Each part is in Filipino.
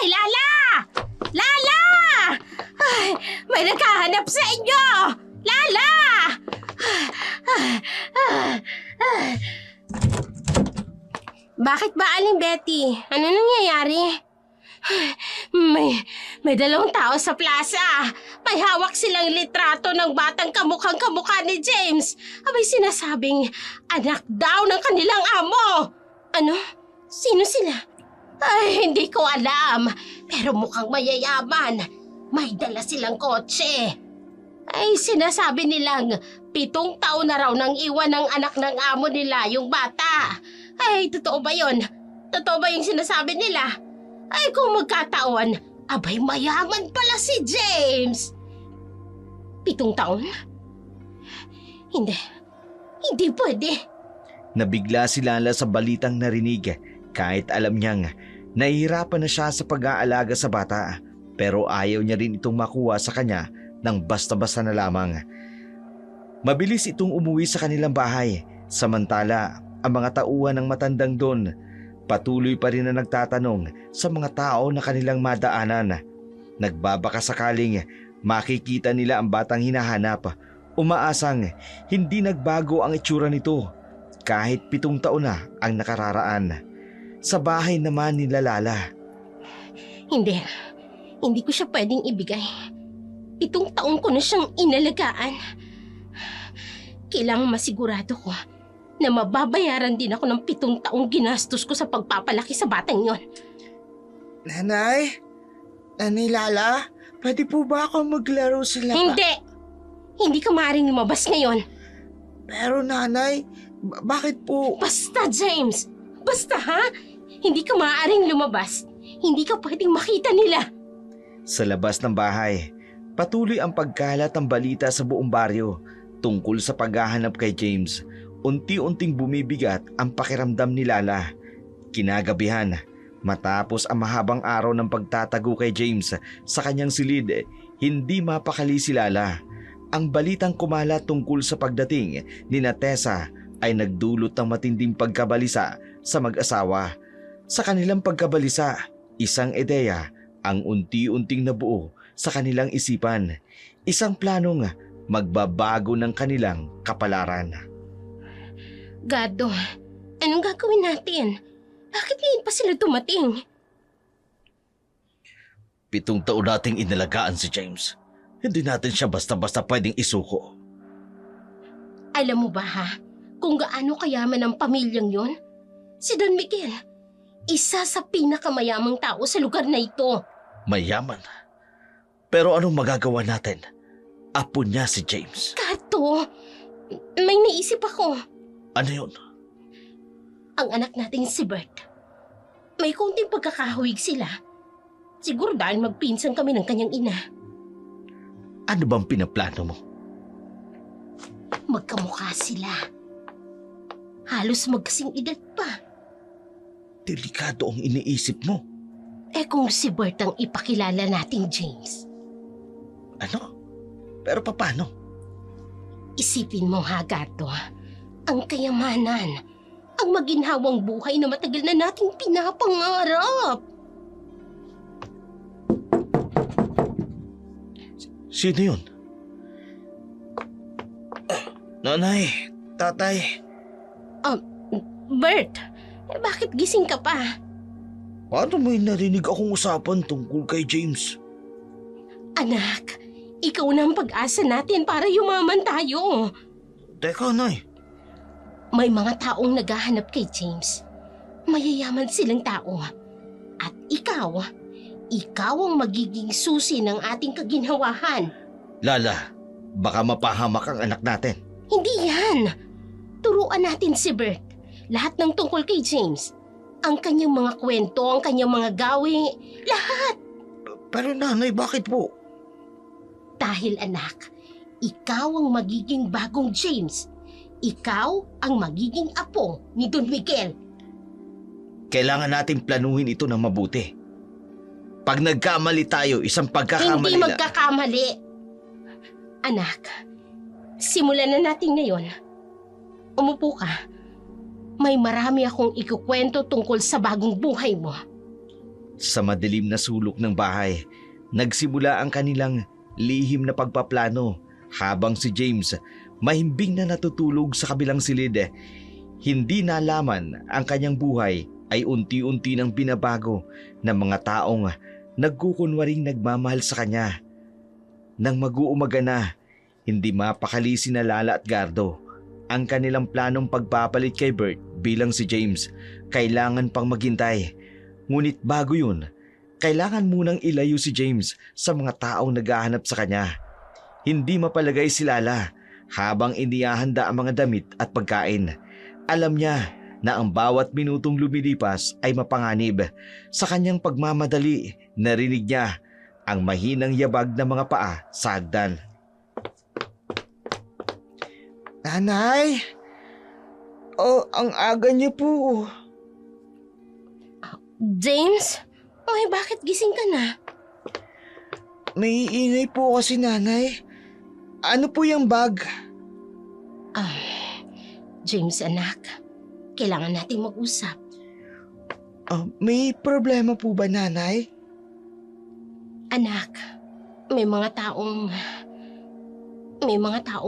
Lala! Lala! Ay, may naghahanap sa inyo! Lala! Bakit ba, Aling Betty? Ano nangyayari? May dalawang tao sa plaza. May hawak silang litrato ng batang kamukhang-kamukha ni James. Abay sinasabing anak daw ng kanilang amo. Ano? Sino sila? Ay, hindi ko alam. Pero mukhang mayayaman. May dala silang kotse. Ay, sinasabi nilang 7 taon na raw nang iwan ng anak ng amo nila yung bata. Ay, totoo ba yun? Totoo ba yung sinasabi nila? Ay, kung magkataon, abay mayaman pala si James. 7 taon? Hindi pwede. Nabigla si Lala sa balitang narinig kahit alam niyang nahihirapan na siya sa pag-aalaga sa bata pero ayaw niya rin itong makuha sa kanya ng basta-basta na lamang. Mabilis itong umuwi sa kanilang bahay samantala ang mga tauhan ng matandang doon patuloy pa rin na nagtatanong sa mga tao na kanilang madaanan. Nagbabaka sakaling makikita nila ang batang hinahanap. Umaasang hindi nagbago ang itsura nito kahit 7 taon na ang nakararaan. Sa bahay naman ni Lala. Hindi ko siya pwedeng ibigay. 7 taon ko na siyang inalagaan. Kailangang masigurado ko na mababayaran din ako ng 7 taong ginastos ko sa pagpapalaki sa batang yon. Nanay? Nanay Lala? Pwede po ba ako maglaro sila? Hindi ka maaaring lumabas ngayon. Pero nanay, bakit po? Basta, James! Basta, ha? Hindi ka maaaring lumabas. Hindi ka pwedeng makita nila. Sa labas ng bahay, patuloy ang pagkalat ng balita sa buong baryo tungkol sa paghahanap kay James. Unti-unting bumibigat ang pakiramdam ni Lala. Kinagabihan, matapos ang mahabang araw ng pagtatago kay James sa kanyang silid, hindi mapakali si Lala. Ang balitang kumalat tungkol sa pagdating ni Tessa ay nagdulot ng matinding pagkabalisa sa mag-asawa. Sa kanilang pagkabalisa, isang ideya ang unti-unting nabuo sa kanilang isipan. Isang planong magbabago ng kanilang kapalaran. Gado, anong gagawin natin? Bakit ngayon pa sila dumating? 7 taon nating inalagaan si James. Hindi natin siya basta-basta pwedeng isuko. Alam mo ba ha, kung gaano kayaman ang pamilyang yon? Si Don Miguel, isa sa pinakamayamang tao sa lugar na ito. Mayaman? Pero anong magagawa natin? Apo niya si James. Gato, may naisip ako. Ano yun? Ang anak nating si Bert. May konting pagkakahawig sila. Siguro dahil magpinsan kami ng kanyang ina. Ano bang pinaplano mo? Magkamukha sila. Halos magkasing edad pa. Delikado ang iniisip mo. Eh kung si Bert ang ipakilala nating James. Ano? Pero paano? Isipin mo ha, Gato. Ang kayamanan, ang maginhawang buhay na matagal na nating pinapangarap. Sino yun? Nanay, tatay. Bert, bakit gising ka pa? Paano may narinig akong usapan tungkol kay James? Anak, ikaw na ang pag-asa natin para yumaman tayo. Teka, Nay. May mga taong naghahanap kay James. Mayayaman silang tao. At ikaw ang magiging susi ng ating kaginhawahan. Lala, baka mapahamak ang anak natin. Hindi yan. Turuan natin si Bert. Lahat ng tungkol kay James. Ang kanyang mga kwento, ang kanyang mga gawi, lahat. Pero nanay, bakit po? Dahil anak, ikaw ang magiging bagong James. Ikaw ang magiging apo ni Don Miguel. Kailangan natin planuhin ito ng mabuti. Pag nagkamali tayo, isang pagkakamali Hindi magkakamali. Anak, simulan na natin ngayon. Umupo ka. May marami akong ikukwento tungkol sa bagong buhay mo. Sa madilim na sulok ng bahay, nagsimula ang kanilang lihim na pagpaplano habang si James mahimbing na natutulog sa kabilang silid. Hindi nalaman ang kanyang buhay ay unti-unti nang binabago ng mga taong nagkukunwaring nagmamahal sa kanya. Nang mag-uumaga na, hindi mapakali sina Lala at Gardo. Ang kanilang planong pagpapalit kay Bert bilang si James, kailangan pang maghintay. Ngunit bago yun, kailangan munang ilayo si James sa mga taong naghahanap sa kanya. Hindi mapalagay si Lala habang inihahanda ang mga damit at pagkain. Alam niya na ang bawat minutong lumilipas ay mapanganib. Sa kanyang pagmamadali, narinig niya ang mahinang yabag ng mga paa sa hagdan. Nanay! Oh, ang aga niyo po. James? Ay, bakit gising ka na? May ingay po kasi, nanay. Ano po yung bag? James, anak. Kailangan nating mag-usap. May problema po ba, nanay? Anak, may mga taong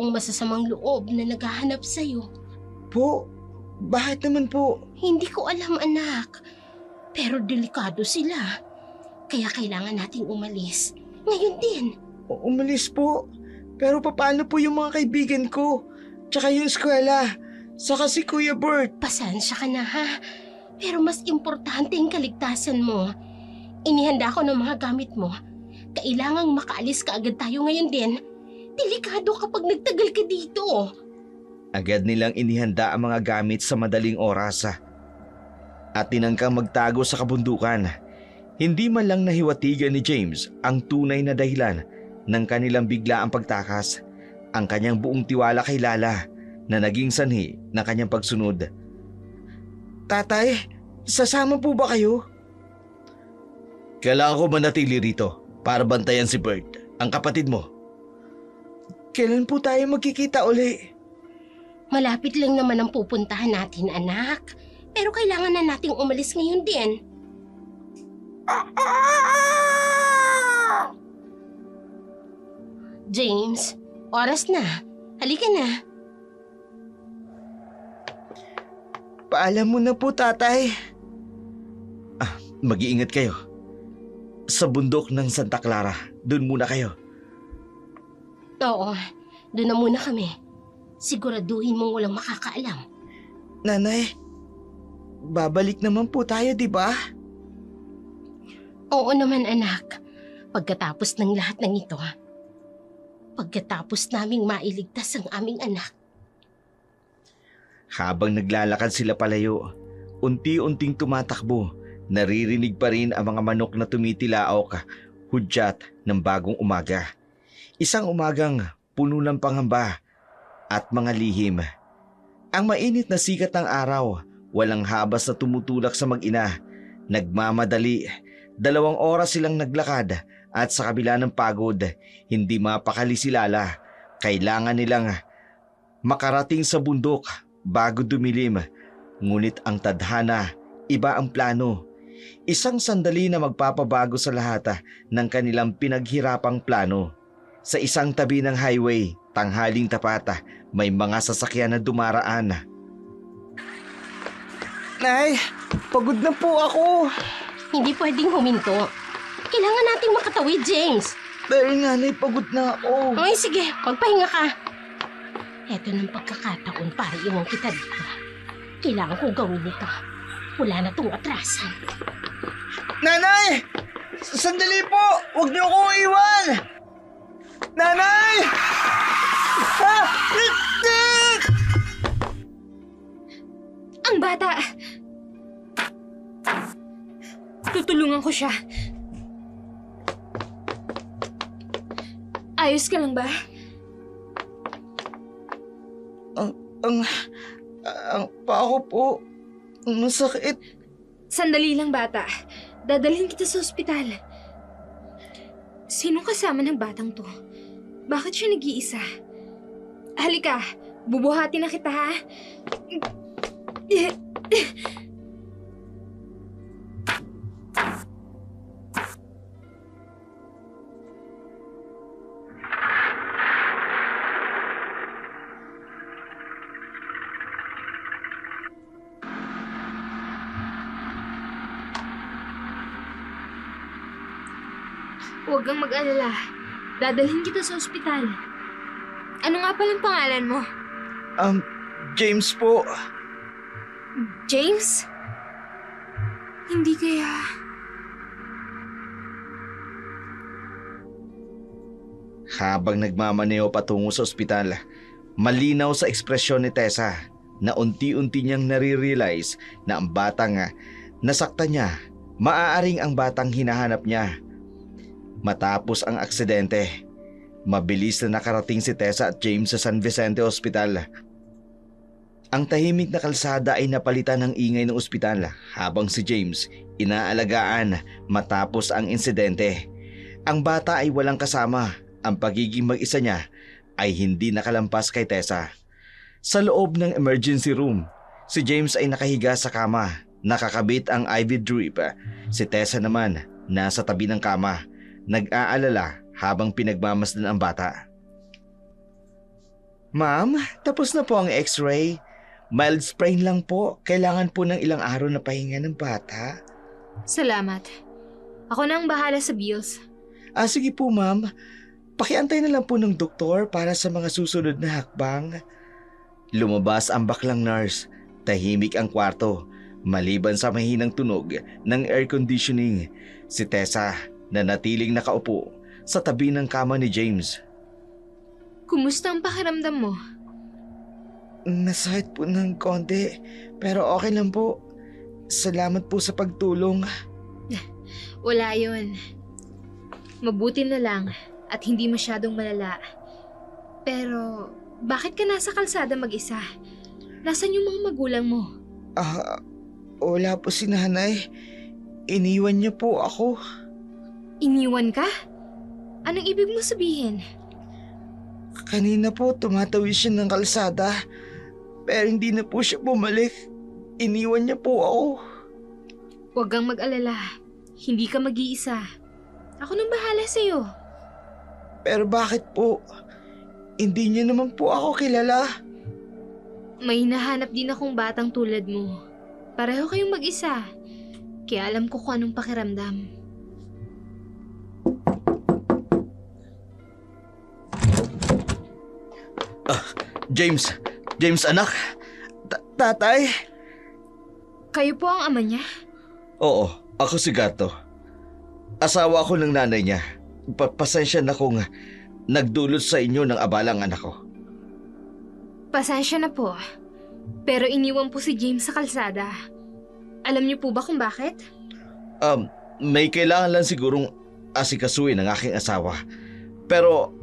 masasamang loob na naghahanap sa'yo. Po? Bakit naman po? Hindi ko alam, anak. Pero delikado sila. Kaya kailangan nating umalis. Ngayon din. Umalis po. Pero paano po yung mga kaibigan ko? Tsaka yung eskwela. Saka si Kuya Bert. Pasensya ka na, ha? Pero mas importante ang kaligtasan mo. Inihanda ko ng mga gamit mo. Kailangang makaalis ka agad tayo ngayon din. Delikado kapag nagtagal ka dito. Agad nilang inihanda ang mga gamit sa madaling oras at tinangkang magtago sa kabundukan. Hindi man lang nahiwatigan ni James ang tunay na dahilan ng kanilang biglaang pagtakas, ang kanyang buong tiwala kay Lala na naging sanhi ng kanyang pagsunod. Tatay, sasama po ba kayo? Kailangan ko manatili rito para bantayan si Bert, ang kapatid mo. Kailan po tayo magkikita uli? Malapit lang naman ang pupuntahan natin, anak. Pero kailangan na nating umalis ngayon din. James, oras na. Halika na. Paalam mo na po, tatay. Mag-iingat kayo. Sa bundok ng Santa Clara, doon muna kayo. Oo, doon na muna kami. Siguraduhin mong walang makakaalam. Nanay, babalik naman po tayo, di ba? Oo naman, anak. Pagkatapos ng lahat ng ito, pagkatapos naming mailigtas ang aming anak. Habang naglalakad sila palayo, unti-unting tumatakbo, naririnig pa rin ang mga manok na tumitilaok, hudyat ng bagong umaga. Isang umagang puno ng pangamba at mga lihim. Ang mainit na sikat ng araw, walang habas na tumutulak sa mag-ina. Nagmamadali, 2 oras silang naglakad at sa kabila ng pagod, hindi mapakali si Lala. Kailangan nilang makarating sa bundok bago dumilim. Ngunit ang tadhana, iba ang plano. Isang sandali na magpapabago sa lahat ng kanilang pinaghirapang plano. Sa isang tabi ng highway, tanghaling tapat, may mga sasakyan na dumaraan. Nay, pagod na po ako. Hindi pwedeng huminto. Kailangan nating makatawid, James. Dahil nga, nay, pagod na ako. Ay, sige, magpahinga ka. Eto ng pagkakataon para iwan kita dito. Kailangan kong gawin ito. Wala na tong atrasan. Nanay! Sandali po! Huwag niyo akong iwan! Nanay! Ang bata! Tutulungan ko siya. Ayos ka lang ba? Ang paa ko po. Masakit. Sandali lang, bata. Dadalhin kita sa ospital. Sino kasama ng batang to? Bakit siya nag-iisa? Halika, bubuhati na kita, ha? Huwag kang mag-alala. Dadalhin kita sa ospital. Ano nga palang pangalan mo? James po. James? Hindi kaya... Habang nagmamaneho patungo sa ospital, malinaw sa ekspresyon ni Tessa na unti-unti niyang nare-realize na ang batang nasaktan niya, maaaring ang batang hinahanap niya. Matapos ang aksidente, mabilis na nakarating si Tessa at James sa San Vicente Hospital. Ang tahimik na kalsada ay napalitan ng ingay ng ospital habang si James inaalagaan matapos ang insidente. Ang bata ay walang kasama. Ang pagiging mag-isa niya ay hindi nakalampas kay Tessa. Sa loob ng emergency room, si James ay nakahiga sa kama, nakakabit ang IV drip. Si Tessa naman nasa tabi ng kama, nag-aalala habang pinagmamasdan ang bata. Ma'am, tapos na po ang x-ray. Mild sprain lang po. Kailangan po ng ilang araw na pahinga ng bata. Salamat. Ako na ang bahala sa bills. Sige po ma'am. Pakiantay na lang po ng doktor para sa mga susunod na hakbang. Lumabas ang baklang nurse. Tahimik ang kwarto, maliban sa mahinang tunog ng air conditioning. Si Tessa na natiling nakaupo sa tabi ng kama ni James. Kumusta ang pakiramdam mo? Nasakit po ng konti, pero okay lang po. Salamat po sa pagtulong. Wala yun. Mabuti na lang at hindi masyadong malala. Pero, bakit ka nasa kalsada mag-isa? Nasaan yung mga magulang mo? Wala po si nanay. Iniwan niya po ako. Iniwan ka? Anong ibig mo sabihin? Kanina po tumatawid siya ng kalsada, pero hindi na po siya bumalik. Iniwan niya po ako. Huwag kang mag-alala. Hindi ka mag-iisa. Ako nang bahala sa'yo. Pero bakit po? Hindi niyo naman po ako kilala. May hinahanap din akong batang tulad mo. Pareho kayong mag-isa. Kaya alam ko kung anong pakiramdam. James anak? Tatay? Kayo po ang ama niya? Oo, ako si Gato. Asawa ko ng nanay niya. Pasensya na kung nagdulot sa inyo ng abalang anak ko. Pasensya na po. Pero iniwan po si James sa kalsada. Alam niyo po ba kung bakit? May kailangan lang sigurong asikasuhin ng aking asawa. Pero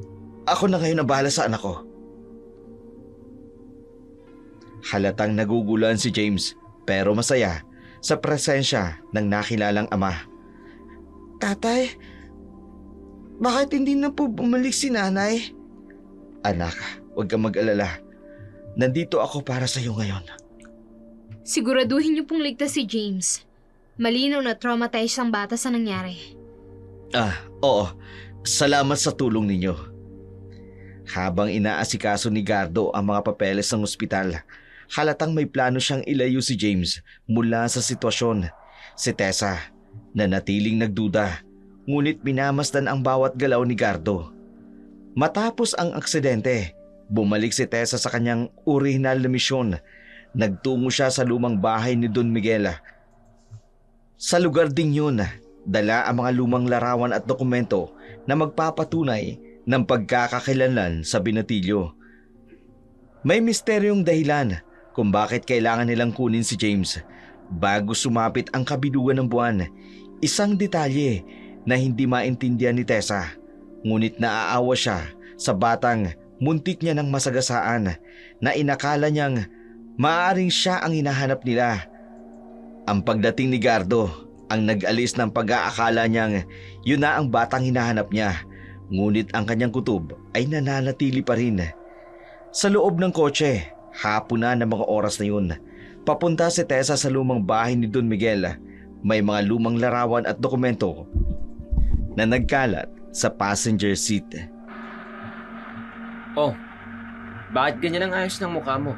ako na ngayon ang bahala sa anak ko. Halatang nagugulan si James pero masaya sa presensya ng nakilalang ama. Tatay, bakit hindi na po bumalik si nanay? Anak, huwag kang mag-alala. Nandito ako para sa iyo ngayon. Siguraduhin niyo pong ligtas si James. Malinaw na traumatized ang bata sa nangyari. Oo. Salamat sa tulong ninyo. Habang inaasikaso ni Gardo ang mga papeles ng ospital, halatang may plano siyang ilayo si James mula sa sitwasyon. Si Tessa, na natiling nagduda, ngunit minamasdan ang bawat galaw ni Gardo. Matapos ang aksidente, bumalik si Tessa sa kanyang orihinal na misyon. Nagtungo siya sa lumang bahay ni Don Miguel. Sa lugar ding yun, dala ang mga lumang larawan at dokumento na magpapatunay ng pagkakakilanlan sa binatilyo. May misteryong dahilan kung bakit kailangan nilang kunin si James bago sumapit ang kabilugan ng buwan. Isang detalye na hindi maintindihan ni Tessa, ngunit naaawa siya sa batang muntik niya ng masagasaan na inakala niyang maaaring siya ang hinahanap nila. Ang pagdating ni Gardo ang nag-alis ng pag-aakala niyang yun na ang batang hinahanap niya, ngunit ang kanyang kutob ay nananatili pa rin. Sa loob ng kotse, hapon na ng mga oras na yun, papunta si Tessa sa lumang bahay ni Don Miguel. May mga lumang larawan at dokumento na nagkalat sa passenger seat. Oh, bakit ganyan ang ayos ng mukha mo?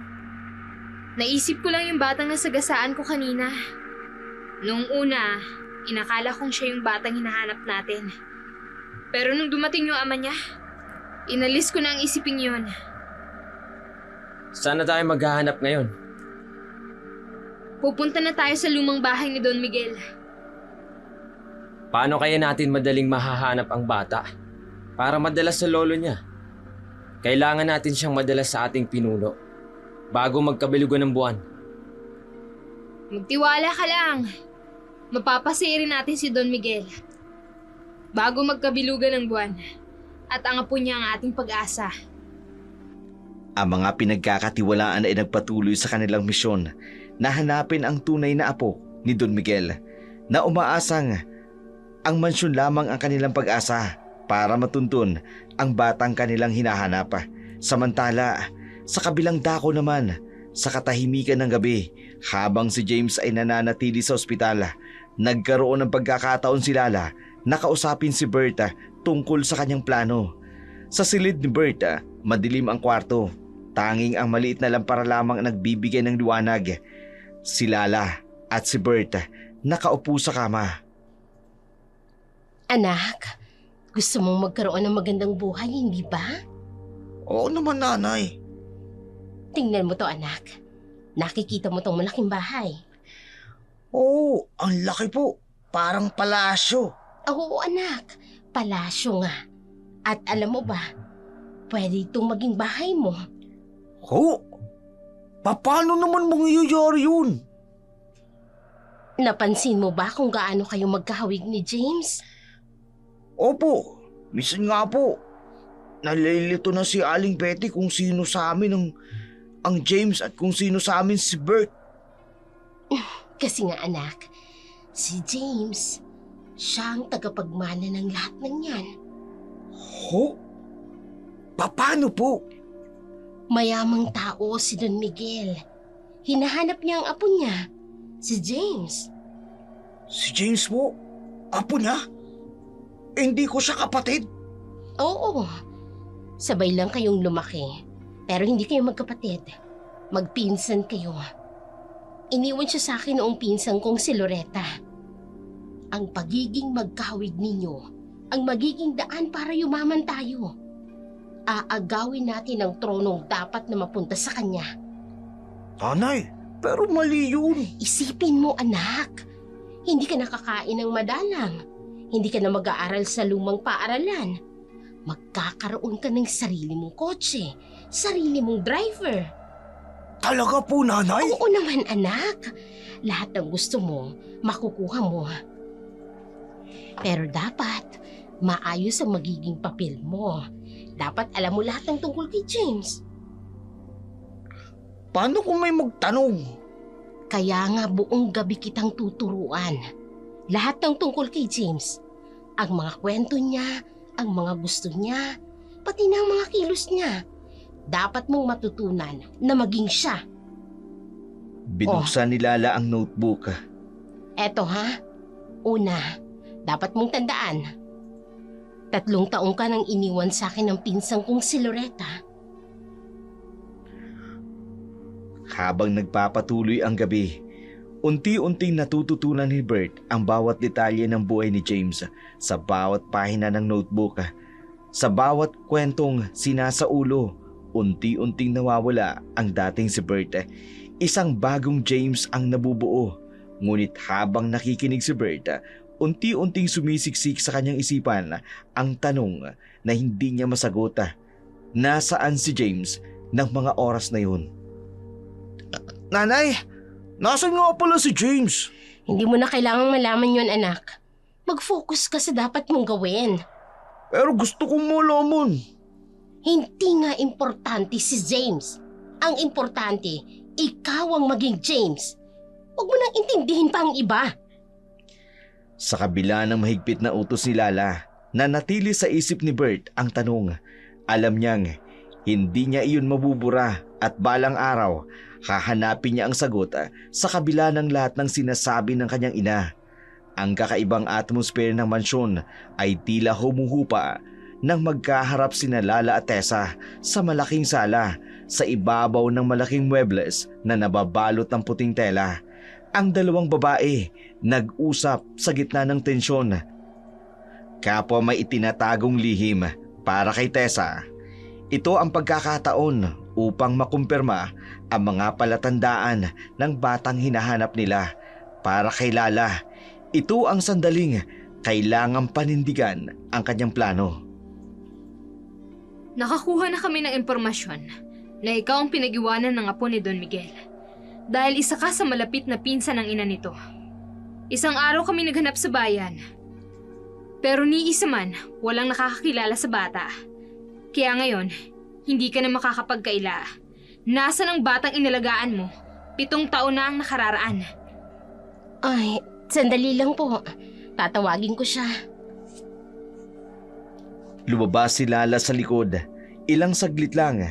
Naisip ko lang yung batang nasagasaan ko kanina. Noong una, inakala kong siya yung batang hinahanap natin. Pero nung dumating yung ama niya, inalis ko na ang isiping yun. Saan na tayo maghahanap ngayon? Pupunta na tayo sa lumang bahay ni Don Miguel. Paano kaya natin madaling mahahanap ang bata? Para madala sa lolo niya. Kailangan natin siyang madala sa ating pinuno bago magkabilugan ng buwan. Magtiwala ka lang. Mapapasirin natin si Don Miguel bago magkabilugan ng buwan. At ang apo niya ang ating pag-asa. Ang mga pinagkakatiwalaan ay nagpatuloy sa kanilang misyon na hanapin ang tunay na apo ni Don Miguel na umaasang ang mansyon lamang ang kanilang pag-asa para matuntun ang batang kanilang hinahanap. Samantala, sa kabilang dako naman, sa katahimikan ng gabi, habang si James ay nananatili sa ospital, nagkaroon ng pagkakataon si Lala na kausapin si Berta tungkol sa kanyang plano. Sa silid ni Berta, madilim ang kwarto. Tanging ang maliit na lampara lamang nagbibigay ng liwanag. Si Lala at si Berta nakaupo sa kama. Anak, gusto mong magkaroon ng magandang buhay, hindi ba? Oo naman, nanay. Tingnan mo to, anak. Nakikita mo tong malaking bahay. Oo, ang laki po. Parang palasyo. Oo, anak. Palasyo nga. At alam mo ba, pwede itong maging bahay mo. Oo? Paano naman mangyayari yun? Napansin mo ba kung gaano kayo magkahawig ni James? Opo, minsan nga po. Nalilito na si Aling Betty kung sino sa amin ang James at kung sino sa amin si Bert. Kasi nga anak, si James, siya ang tagapagmana ng lahat ng yan. Ho? Paano po? Mayamang tao si Don Miguel. Hinahanap niya ang apo niya, si James. Si James po? Apo niya? Hindi ko siya kapatid. Oo, sabay lang kayong lumaki, pero hindi kayo magkapatid. Magpinsan kayo. Iniwan siya sa akin noong pinsan kong si Loretta. Ang pagiging magkahawig ninyo, ang magiging daan para yumaman tayo. Aagawin natin ang tronong dapat na mapunta sa kanya. Nanay, pero mali yun. Isipin mo, anak. Hindi ka nakakain ng madalang. Hindi ka na mag-aaral sa lumang paaralan. Magkakaroon ka ng sarili mong kotse, sarili mong driver. Talaga po, nanay? Oo naman, anak. Lahat ng gusto mo, makukuha mo. Pero dapat, maayos ang magiging papel mo. Dapat alam mo lahat ng tungkol kay James. Paano kung may magtanong? Kaya nga buong gabi kitang tuturuan. Lahat ng tungkol kay James. Ang mga kwento niya, ang mga gusto niya, pati na ang mga kilos niya. Dapat mong matutunan na maging siya. Binuksan ni Lala ang notebook. Eto ha, una, dapat mong tandaan. 3 taong ka nang iniwan sa akin ng pinsang kong si Loretta. Habang nagpapatuloy ang gabi, unti-unting natututunan ni Bert ang bawat detalye ng buhay ni James sa bawat pahina ng notebook. Sa bawat kwentong sinasaulo, unti-unting nawawala ang dating si Bert. Isang bagong James ang nabubuo. Ngunit habang nakikinig si Bert, unti-unting sumisiksik sa kanyang isipan ang tanong na hindi niya masagot. Nasaan si James ng mga oras na yun? Nanay, nasan nga pala si James? Hindi mo na kailangang malaman yon, anak. Mag-focus ka sa dapat mong gawin. Pero gusto kong malaman. Hindi nga importante si James. Ang importante, ikaw ang maging James. Huwag mo nang intindihin pa ang iba. Sa kabila ng mahigpit na utos ni Lala, nanatili sa isip ni Bert ang tanong. Alam niyang hindi niya iyon mabubura at balang araw, hahanapin niya ang sagot sa kabila ng lahat ng sinasabi ng kanyang ina. Ang kakaibang atmosphere ng mansyon ay tila humuhupa nang magkaharap sina Lala at Tessa sa malaking sala sa ibabaw ng malaking muebles na nababalot ng puting tela. Ang dalawang babae nag-usap sa gitna ng tensyon. kapwa may itinatagong lihim para kay Tessa. Ito ang pagkakataon upang makumpirma ang mga palatandaan ng batang hinahanap nila para kay Lala. Ito ang sandaling kailangang panindigan ang kanyang plano. Nakakuha na kami ng impormasyon na ikaw ang pinag-iwanan ng apo ni Don Miguel. Dahil isa ka sa malapit na pinsan ng ina nito. Isang araw kami naghanap sa bayan. Pero ni isa man, walang nakakakilala sa bata. Kaya ngayon, hindi ka na makakapagkaila. Nasaan ang batang inalagaan mo? 7 taon na ang nakararaan. Ay, sandali lang po. Tatawagin ko siya. Lumabas si Lala sa likod. Ilang saglit lang.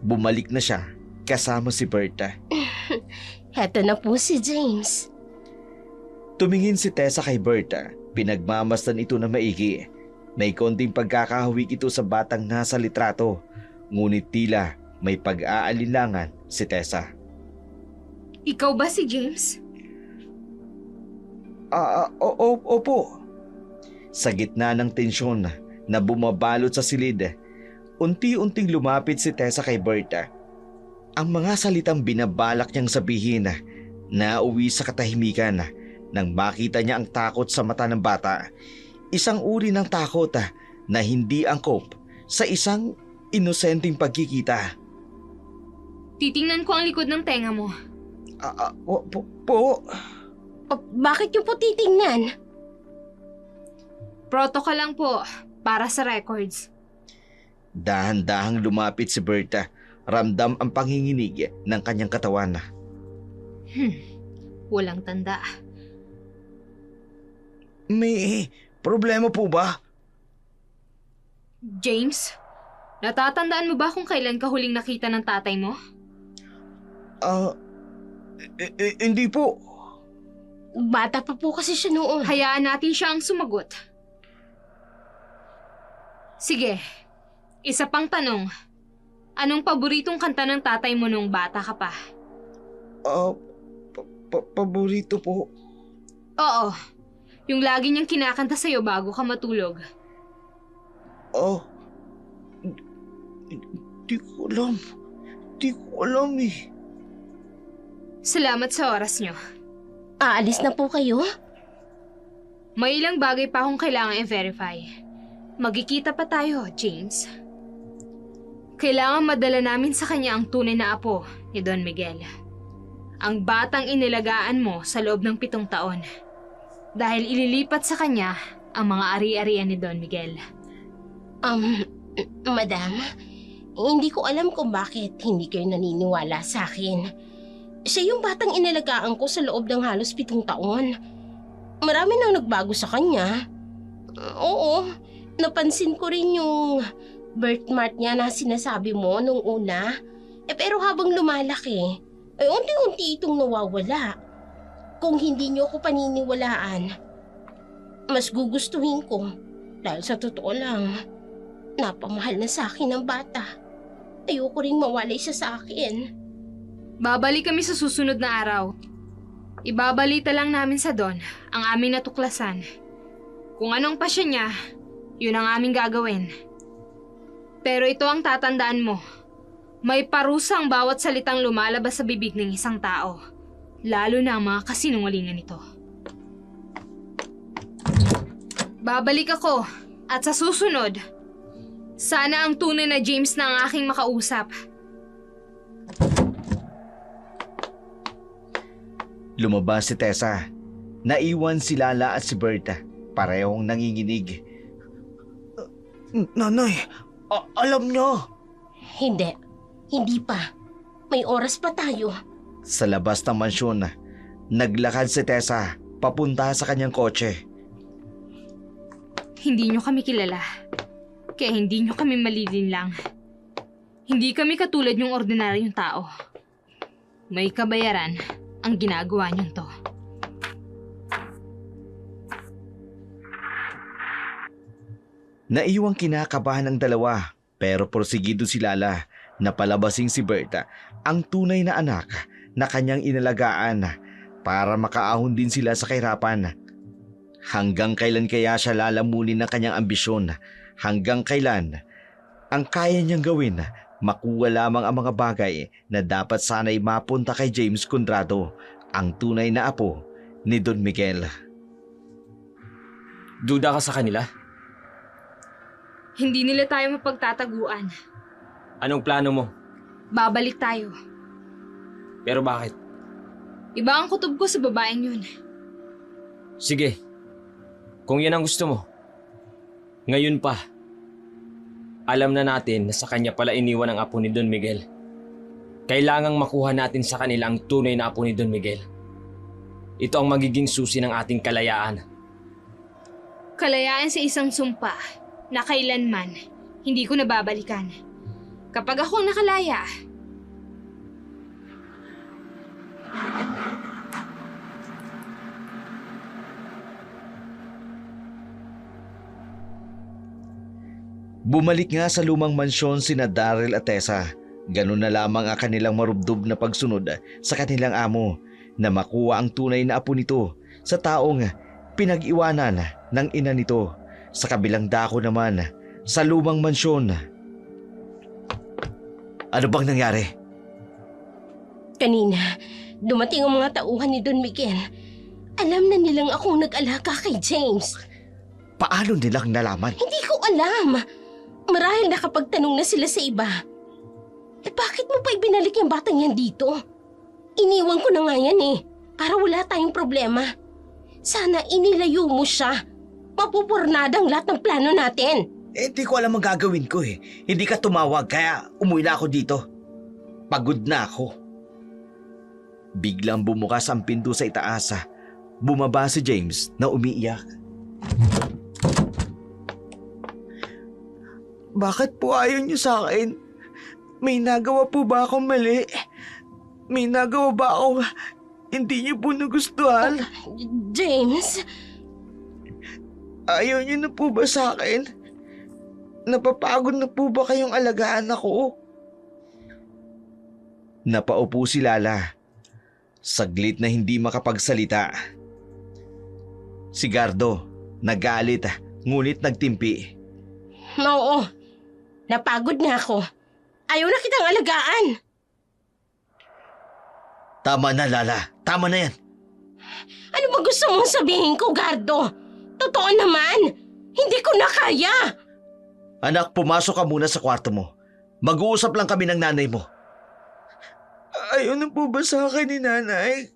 Bumalik na siya kasama si Berta. Heto na po si James. Tumingin si Tessa kay Berta. Pinagmamasdan ito na maigi. May konting pagkakahawik ito sa batang nasa litrato. Ngunit tila may pag-aalinlangan si Tessa. Ikaw ba si James? Opo. Sa gitna ng tensyon na bumabalot sa silid, unti-unting lumapit si Tessa kay Berta. Ang mga salitang binabalak niyang sabihin na uwi sa katahimikan nang makita niya ang takot sa mata ng bata. Isang uri ng takot na hindi angkop sa isang inosenteng pagkikita. Titingnan ko ang likod ng tenga mo. Po. Bakit niyo po titingnan? Protocol lang po, para sa records. Dahan-dahang lumapit si Berta. Ramdam ang panginginig ng kanyang katawan. Walang tanda. May problema po ba? James, natatandaan mo ba kung kailan ka huling nakita ng tatay mo? Hindi po. Bata pa po kasi siya noon. Hayaan natin siya ang sumagot. Sige, isa pang tanong. Anong paboritong kanta ng tatay mo nung bata ka pa? Paborito po. Oo, yung lagi niyang kinakanta sa'yo bago ka matulog. Di ko alam. Di ko alam eh. Salamat sa oras niyo. Aalis na po kayo? May ilang bagay pa akong kailangan i-verify. Magkikita pa tayo, James. Kailangan madala namin sa kanya ang tunay na apo ni Don Miguel. Ang batang inilagaan mo sa loob ng 7 taon. Dahil ililipat sa kanya ang mga ari-arian ni Don Miguel. Madam, hindi ko alam kung bakit hindi kayo naniniwala sa akin. Siya yung batang inilagaan ko sa loob ng halos 7 taon. Marami nang nagbago sa kanya. Oo, napansin ko rin yung birthmark niya na sinasabi mo nung una. Pero habang lumalaki, unti-unti itong nawawala. Kung hindi niyo ako paniniwalaan, mas gugustuhin ko dahil sa totoo lang, napamahal na sa akin ang bata. Ayoko ring mawalay siya sa akin. Babalik kami sa susunod na araw. Ibabalita lang namin sa Don ang aming natuklasan. Kung anong pasya niya, yun ang aming gagawin. Pero ito ang tatandaan mo. May parusang bawat salitang lumalabas sa bibig ng isang tao. Lalo na ang mga kasinungalingan nito. Babalik ako at sa susunod, sana ang tunay na James na ang aking makausap. Lumabas si Tessa. Naiwan si Lala at si Berta. Parehong nanginginig. Nanay, alam niyo. Hindi pa. May oras pa tayo. Sa labas ng mansyon, naglakad si Tessa papunta sa kanyang kotse. Hindi nyo kami kilala. Kaya hindi nyo kami malilinlang. Hindi kami katulad yung ordinaryong tao. May kabayaran ang ginagawa nyong to. Naiwang kinakabahan ang dalawa pero porsigido si Lala na palabasing si Berta ang tunay na anak na kanyang inalagaan para makaahon din sila sa kahirapan. Hanggang kailan kaya siya lalamunin ng kanyang ambisyon? Hanggang kailan ang kaya niyang gawin makuha lamang ang mga bagay na dapat sana'y mapunta kay James Condrado, ang tunay na apo ni Don Miguel? Duda ka sa kanila? Hindi nila tayo mapagtataguan. Anong plano mo? Babalik tayo. Pero bakit? Iba ang kutob ko sa babaeng yun. Sige, kung yan ang gusto mo. Ngayon pa, alam na natin na sa kanya pala iniwan ang apo ni Don Miguel. Kailangang makuha natin sa kanila ang tunay na apo ni Don Miguel. Ito ang magiging susi ng ating kalayaan. Kalayaan sa isang sumpa na kailanman hindi ko nababalikan. Kapag ako ang nakalaya, Bumalik nga sa lumang mansyon sina Daryl at Tessa. Ganun na lamang ang kanilang marubdob na pagsunod sa kanilang amo na makuha ang tunay na apo nito sa taong pinag-iwanan ng ina nito. Sa kabilang dako naman, sa lumang mansyon. Ano bang nangyari? Kanina, dumating ang mga tauhan ni Don Miguel. Alam na nilang akong nag-alaga kay James. Paano nilang nalaman? Hindi ko alam. Marahil nakapagtanong na sila sa iba. Bakit mo pa ibinalik yung batang yan dito? Iniwan ko na nga yan para wala tayong problema. Sana inilayo mo siya. Mapupurnada ang lahat ng plano natin. Hindi ko alam ang gagawin ko Hindi ka tumawag kaya umuwi na ako dito. Pagod na ako. Biglang bumukas ang pinto sa itaas. Bumaba si James na umiiyak. Bakit po ayaw niyo sa akin? May nagawa po ba akong mali? May nagawa ba ako hindi niyo po nagustuhan? James, Ayaw niyo na po ba sa akin? Napapagod na po ba kayong alagaan ako? Napaupo si Lala. Saglit na hindi makapagsalita. Si Gardo, nagalit ngunit nagtimpi. oo. Napagod na ako. Ayaw na kitang alagaan. Tama na, Lala. Tama na yan. Ano ba gusto mong sabihin ko, Gardo? Totoo naman. Hindi ko na kaya. Anak, pumasok ka muna sa kwarto mo. Mag-uusap lang kami ng nanay mo. Ayaw na po ba sa akin ni nanay?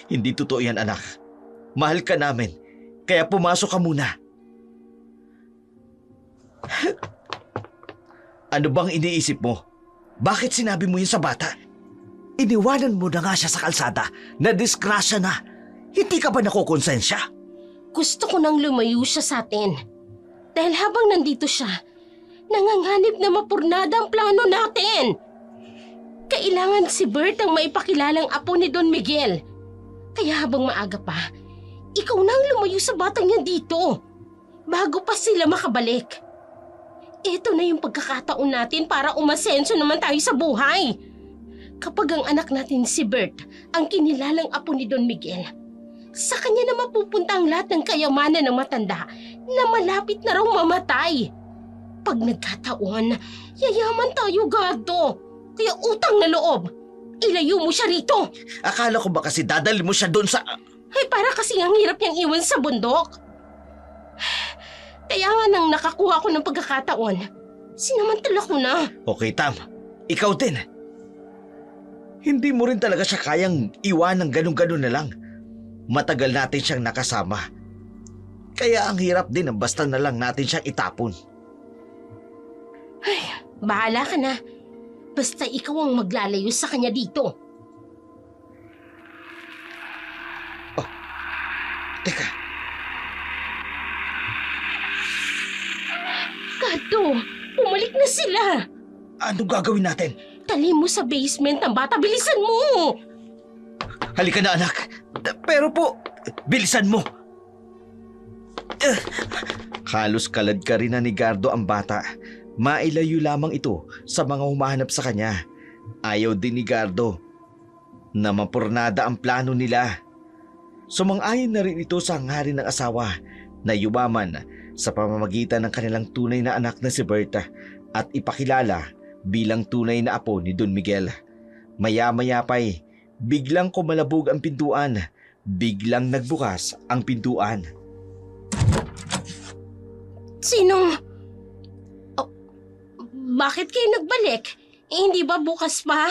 Hindi totoo yan, anak. Mahal ka namin. Kaya pumasok ka muna. Ano bang iniisip mo? Bakit sinabi mo yun sa bata? Iniwanan mo na nga siya sa kalsada na disgrasya na. Hindi ka ba nakukonsensya? Gusto ko nang lumayo siya sa atin. Dahil habang nandito siya, nanganganib na mapurnada ang plano natin. Kailangan si Bert ang maipakilalang apo ni Don Miguel. Kaya habang maaga pa, ikaw na ang lumayo sa batang yan dito. Bago pa sila makabalik. Ito na yung pagkakataon natin para umasenso naman tayo sa buhay. Kapag ang anak natin si Bert ang kinilalang apo ni Don Miguel, sa kanya na mapupunta ang lahat ng kayamanan ng matanda na malapit na raw mamatay. Pag nagkataon, yayaman tayo, Gardo. Kaya utang na loob. Ilayo mo siya rito. Akala ko ba kasi dadali mo siya doon sa... Ay para kasi ang hirap niyang iwan sa bundok. Kaya nga nang nakakuha ko ng pagkakataon, sinamantala ko na. Okay, Tam. Ikaw din. Hindi mo rin talaga siya kayang iwan ng ganun-ganun na lang. Matagal natin siyang nakasama. Kaya ang hirap din na basta na lang natin siyang itapon. Ay, bahala ka na. Basta ikaw ang maglalayo sa kanya dito. Teka, Gardo, bumalik na sila. anong gagawin natin? Tali mo sa basement ng bata, bilisan mo. Halika na, anak. Pero po, bilisan mo. Halos kalad ka rin na ni Gardo ang bata. Mailayo lamang ito sa mga humahanap sa kanya. Ayaw din ni Gardo na mapurnada ang plano nila. Sumang-ayon na rin ito sa hangarin ng asawa na yumaman sa pamamagitan ng kanilang tunay na anak na si Berta at ipakilala bilang tunay na apo ni Don Miguel. Maya-maya pa'y biglang kumalabog ang pintuan. Biglang nagbukas ang pintuan. Sinong... Oh, bakit kayo nagbalik? Hindi ba bukas pa?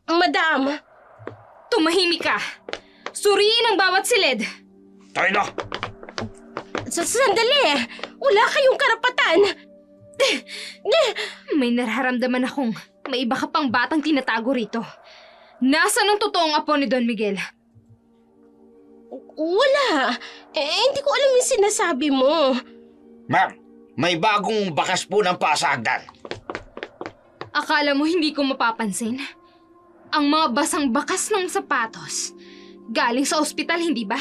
Madam, Tumahimik ka! Suriin ang bawat silid! Tayo na! sandali! Wala kayong karapatan! May nararamdaman akong may iba ka pang batang tinatago rito. Nasaan ang totoong apo ni Don Miguel? Wala! Hindi ko alam yung sinasabi mo. Ma'am, may bagong bakas po ng pasagdan. Akala mo hindi ko mapapansin? Ang mga basang bakas ng sapatos. Galing sa ospital, hindi ba?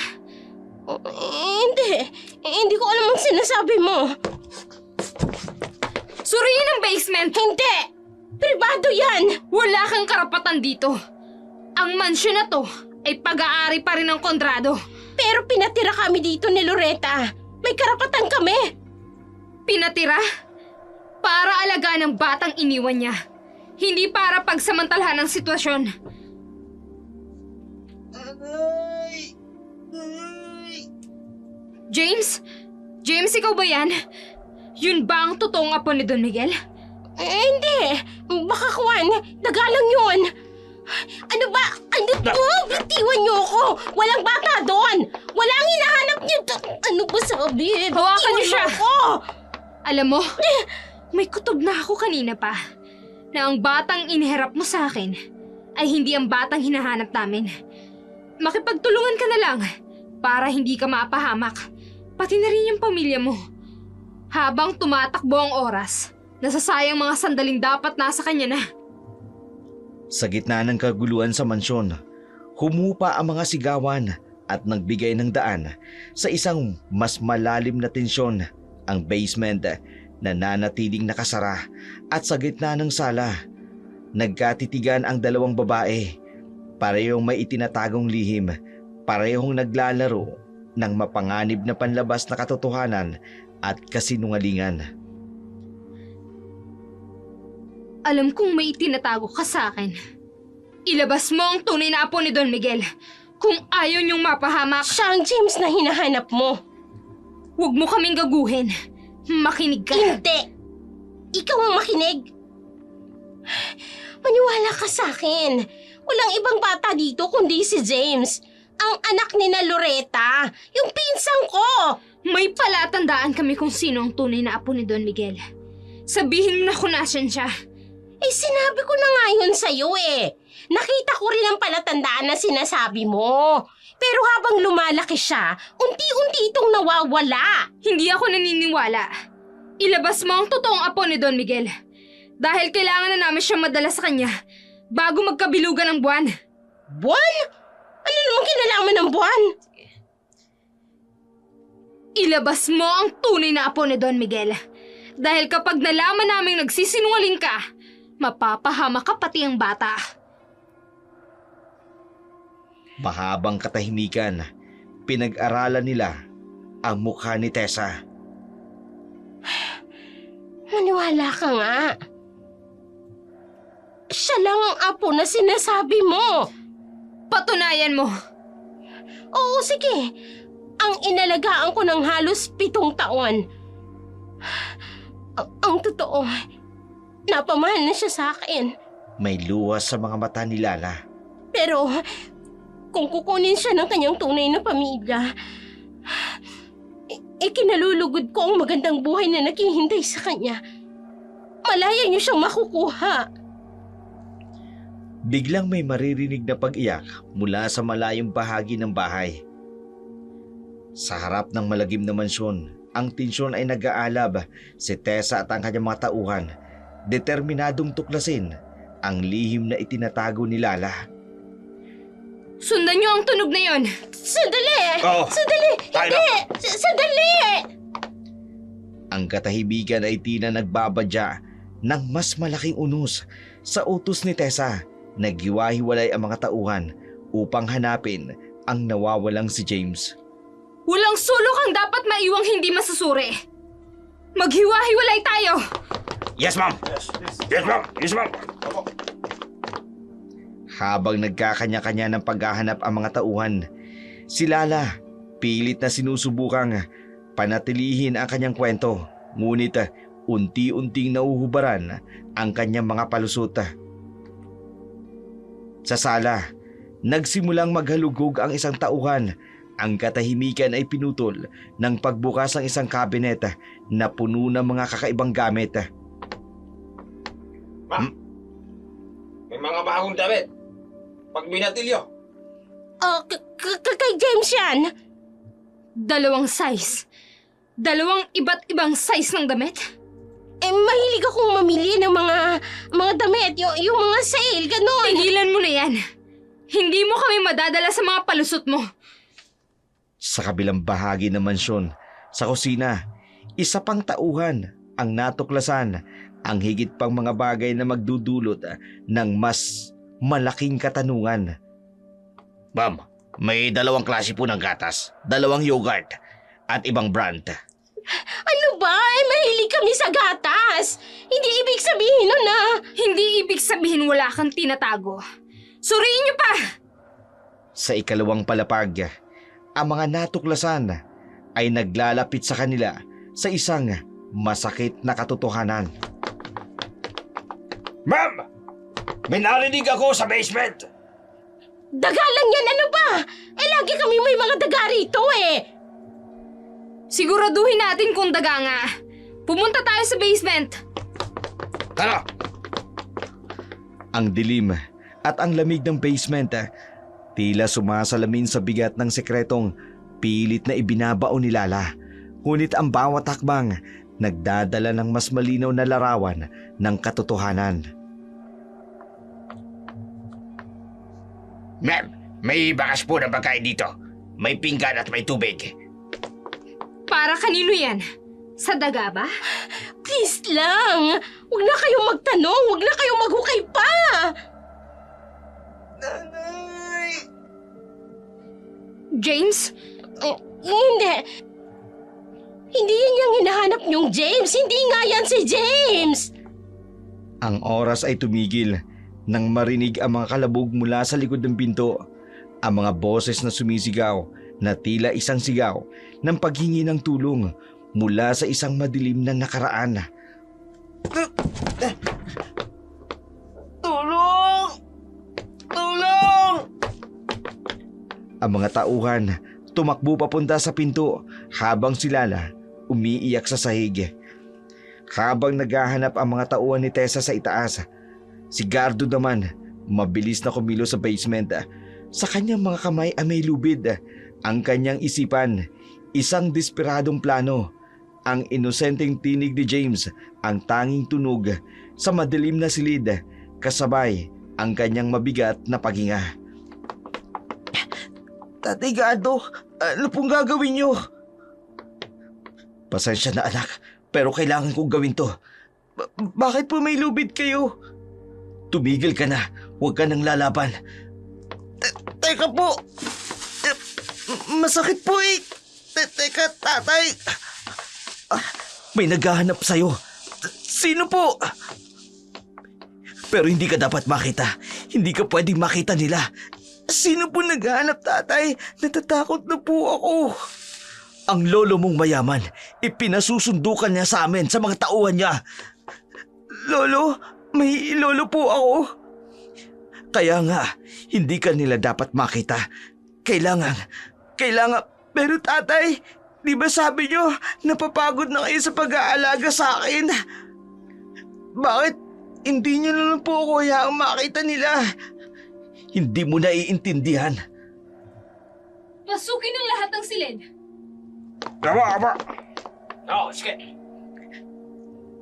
Hindi ko alam ang sinasabi mo. Suriin ang basement! Hindi! Pribado yan! Wala kang karapatan dito. Ang mansyon na to ay pag-aari pa rin ng kontrado. Pero pinatira kami dito ni Loretta. May karapatan kami. Pinatira? Para alagaan ang batang iniwan niya. Hindi para pagsamantalahan ang sitwasyon. James? James, ikaw ba yan? Yun ba ang totoong apo ni Don Miguel? Hindi. Baka Juan, nagalang yun. Ano ba? Ano to? Bitiwan niyo ako. Walang bata doon. Walang hinahanap niyo. Ano ba sabi? Hawakan niyo siya. Ako. Alam mo, may kutob na ako kanina pa na ang batang iniharap mo sa akin ay hindi ang batang hinahanap namin. Makipagtulungan ka na lang para hindi ka mapahamak, pati na rin yung pamilya mo. Habang tumatakbo ang oras, nasasayang mga sandaling dapat nasa kanya na. Sa gitna ng kaguluhan sa mansyon, humupa ang mga sigawan at nagbigay ng daan sa isang mas malalim na tensyon. Ang basement na nanatiling nakasara at sa gitna ng sala, nagkatitigan ang dalawang babae. Parehong may itinatagong lihim, parehong naglalaro ng mapanganib na panlabas na katotohanan at kasinungalingan. Alam kong may itinatago ka sa akin. Ilabas mo ang tunay na apo ni Don Miguel kung ayaw niyong mapahamak. Siya ang James na hinahanap mo. Huwag mo kaming gaguhin. Makinig ka. Hindi. Ikaw ang makinig. Maniwala ka sa akin. Walang ibang bata dito kundi si James. Ang anak ni na Loretta. Yung pinsang ko. May palatandaan kami kung sino ang tunay na apo ni Don Miguel. Sabihin mo na kung nasan siya. Sinabi ko na nga yun sa'yo Nakita ko rin ang palatandaan na sinasabi mo. Pero habang lumalaki siya, unti-unti itong nawawala. Hindi ako naniniwala. Ilabas mo ang totoong apo ni Don Miguel. Dahil kailangan na namin siya madala sa kanya bago magkabilugan ng buwan. Buwan? Ano namang kinalaman ng buwan? Ilabas mo ang tunay na apo ni Don Miguel. Dahil kapag nalaman naming nagsisinungaling ka, mapapahama ka pati ang bata. Mahabang katahimikan, pinag-aralan nila ang mukha ni Tessa. Maniwala ka nga. Siya lang ang apo na sinasabi mo. Patunayan mo. Oo, sige. Ang inalagaan ko ng halos 7 taon. Ang totoo, napamahal na siya sa akin. May luha sa mga mata ni Lala. Pero kung kukunin siya ng kanyang tunay na pamilya, kinalulugod ko ang magandang buhay na naghihintay sa kanya. Malaya niyo siyang makukuha. Biglang may maririnig na pag-iyak mula sa malayong bahagi ng bahay. Sa harap ng malagim na mansyon, ang tensyon ay nag-aalab. Si Tessa at ang kanyang mga tauhan, determinadong tuklasin ang lihim na itinatago ni Lala. Sundan niyo ang tunog na yon. Sandali! Oh, Sandali! tayo Hindi! Sandali! Ang katahimikan ay tila nagbabadya ng mas malaking unos. Sa utos ni Tessa, naghiwa-hiwalay ang mga tauhan upang hanapin ang nawawalang si James. Walang sulok ang dapat maiwang hindi masusuri. Maghiwa-hiwalay tayo! Yes, ma'am! Yes, ma'am! Yes, ma'am! Habang nagkakanya-kanya ng paghahanap ang mga tauhan, si Lala pilit na sinusubukang panatilihin ang kanyang kwento, ngunit unti-unting nauhubaran ang kanyang mga palusot. Sa sala, nagsimulang maghalugog ang isang tauhan. Ang katahimikan ay pinutol ng pagbukas ng isang kabinet na puno ng mga kakaibang gamit. Ma'am, may mga bagong damit. Pag binatilyo. Oh, kay James yan. 2 size. 2 iba't ibang size ng damit? Mahilig akong mamili ng mga damit. Yung mga sale, ganon. Tigilan mo na yan. Hindi mo kami madadala sa mga palusot mo. Sa kabilang bahagi ng mansyon, sa kusina, isa pang tauhan ang natuklasan ang higit pang mga bagay na magdudulot ng mas malaking katanungan. Ma'am, may 2 klase po ng gatas, 2 yogurt, at ibang brand. Ano ba? Mahilig kami sa gatas. Hindi ibig sabihin nun na... Hindi ibig sabihin wala kang tinatago. Suriin niyo pa! Sa ikalawang palapag, ang mga natuklasan ay naglalapit sa kanila sa isang masakit na katotohanan. Ma'am! May narinig ako sa basement. Daga lang yan, ano ba? Lagi kami may mga daga rito Siguraduhin natin kung daga nga. Pumunta tayo sa basement. Tara! Ang dilim at ang lamig ng basement tila sumasalamin sa bigat ng sekretong pilit na ibinabao ni Lala. Ngunit ang bawat hakbang nagdadala ng mas malinaw na larawan ng katotohanan. Ma'am, may bakas po ng pagkain dito. May pinggan at may tubig. Para kanino yan? Sa daga ba? Please lang. Huwag na kayong magtanong. Huwag na kayong maghukay pa. James? Hindi. Hindi yan yung hinahanap niyong James. Hindi nga yan si James. Ang oras ay tumigil nang marinig ang mga kalabog mula sa likod ng pinto. Ang mga boses na sumisigaw na tila isang sigaw ng paghingi ng tulong mula sa isang madilim na nakaraan. Tulong! Tulong! Ang mga tauhan tumakbo papunta sa pinto habang si Lala umiiyak sa sahig. Habang naghahanap ang mga tauhan ni Tessa sa itaas, si Gardo naman mabilis na kumilos sa basement. Sa kanyang mga kamay ay may lubid. Ang kanyang isipan, isang desperadong plano. Ang inosenteng tinig ni James, ang tanging tunog sa madilim na silid, kasabay ang kanyang mabigat na paghinga. Tatay Gardo, ano pong gagawin niyo? Pasensya na anak, pero kailangan kong gawin to. Bakit po may lubid kayo? Tumigil ka na, huwag ka nang lalaban. Teka po! Masakit po eh! Teka, tatay! May naghahanap sa'yo, Sino po? pero hindi ka dapat makita. Hindi ka pwedeng makita nila. Sino po naghahanap, tatay? Natatakot na po ako. Ang lolo mong mayaman, ipinasusundukan niya sa amin sa mga tauhan niya. Lolo? May lolo po ako. Kaya nga, hindi ka nila dapat makita. Kailangan, Pero tatay, di ba sabi niyo napapagod na kayo sa pag-aalaga sa akin? Bakit hindi niyo na lang po ako hayaang makita nila? hindi mo naiintindihan. Pasukin ang lahat ng silid. Aba! Oo, sige.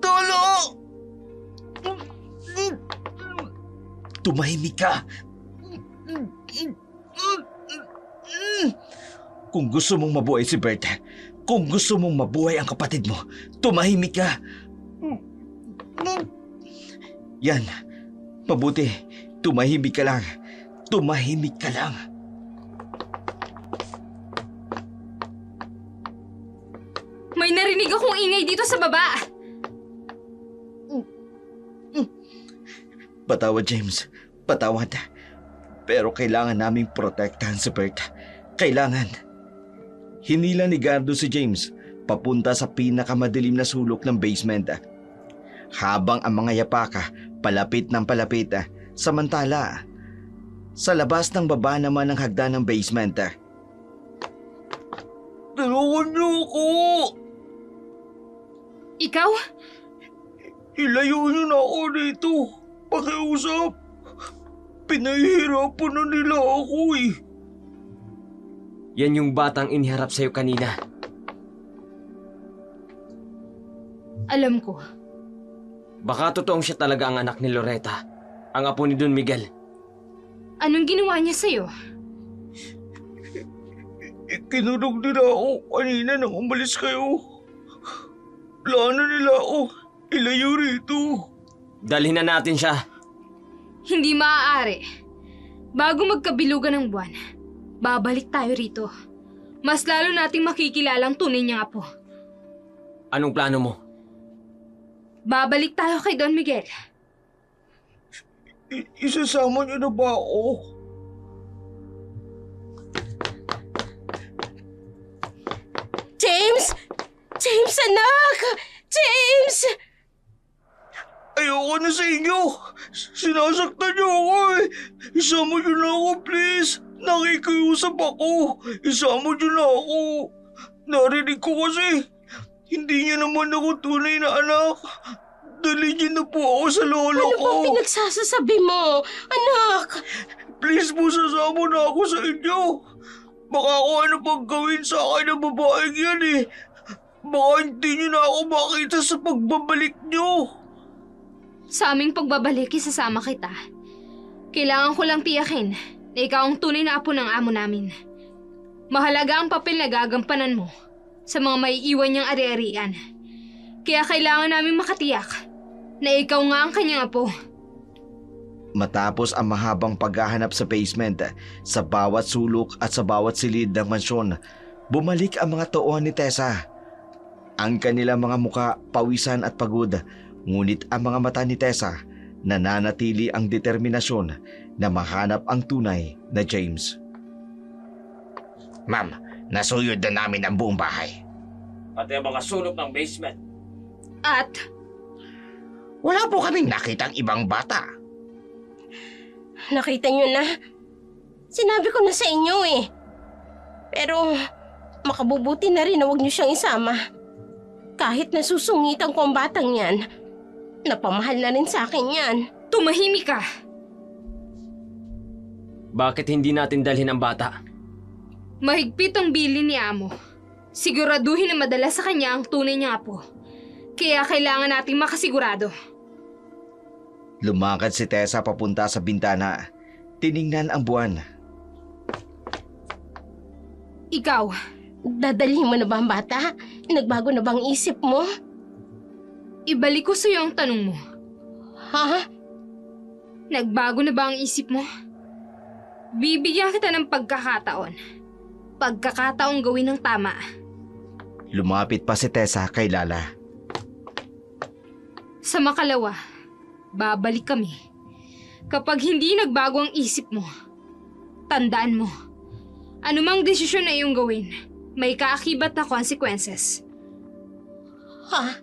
Tulong! Tumahimik ka. Kung gusto mong mabuhay si Bert, kung gusto mong mabuhay ang kapatid mo, tumahimik ka. Yan, mabuti. Tumahimik ka lang. Tumahimik ka lang. May narinig akong ingay dito sa baba. Patawad, James. Patawad. Pero kailangan naming protektahan si Bert. Kailangan. Hinila ni Gardo si James papunta sa pinakamadilim na sulok ng basement. Habang ang mga yapaka palapit ng palapit. Samantala, sa labas ng baba naman ng hagdan ng basement. Tulungan niyo ako! Ikaw? Ilayo niyo na ako dito. Pakiusap. Pinahihirapan na nila ako eh. Yan yung batang iniharap sa'yo kanina. Alam ko. Baka totoong siya talaga ang anak ni Loretta, ang apo ni Don Miguel. Anong ginawa niya sa'yo? Kinurog nila ako kanina nang umalis kayo. Plano nila ako ilayo rito. Dalhin na natin siya. Hindi maaari. Bago magkabilugan ng buwan, babalik tayo rito. Mas lalo nating makikilala ang tunay niyang apo. Anong plano mo? Babalik tayo kay Don Miguel. Isasama niyo na ba ako? James! James, anak! James! Ayoko na sa inyo. Sinasaktan niyo ako eh. Isama niyo na ako, please. Nakikiusap ako. Isama niyo na ako. Narinig ko kasi. Hindi niya naman ako tunay na anak. Dali niyo na po ako sa lolo Ano ko. bang pinagsasasabi mo? Anak! Please po, sasama na ako sa inyo. Baka kung ano pang gawin sa akin ng babaeng yan eh. Baka hindi niyo na ako makita sa pagbabalik niyo. Sa aming pagbabalik, isasama kita. Kailangan ko lang tiyakin na ikaw ang tunay na apo ng amo namin. Mahalaga ang papel na gagampanan mo sa mga maiiwan niyang ari-arian. Kaya kailangan namin makatiyak na ikaw nga ang kanyang apo. Matapos ang mahabang paghahanap sa basement, sa bawat sulok at sa bawat silid ng mansyon, bumalik ang mga tauhan ni Tessa. Ang kanilang mga muka pawisan at pagod, ngunit ang mga mata ni Tessa nananatili ang determinasyon na mahanap ang tunay na James. Ma'am, nasuyod na namin ang buong bahay. Pati ang mga sulok ng basement. At Wala po kaming nakitang ibang bata. Nakita niyo na? Sinabi ko na sa inyo eh. Pero makabubuti na rin na huwag niyo siyang isama. Kahit nasusungitan ko ang batang yan, napamahal na rin sa akin yan. tumahimik ka. Bakit hindi natin dalhin ang bata? Mahigpit ang bilin ni amo. Siguraduhin na madala sa kanya ang tunay niyang apo. Kaya kailangan nating makasigurado. Lumakad si Tessa papunta sa bintana. Tiningnan ang buwan. Ikaw, Dadalhin mo na ba ang bata? Nagbago na bang isip mo? ibalik ko sa'yo ang tanong mo. Ha? Nagbago na ba ang isip mo? Bibigyan kita ng pagkakataon. Pagkakataong gawin ng tama. Lumapit pa si Tessa kay Lala. Sa makalawa, babalik kami. Kapag hindi nagbago ang isip mo, tandaan mo, anumang desisyon na iyong gawin, may kaakibat na consequences. Ha?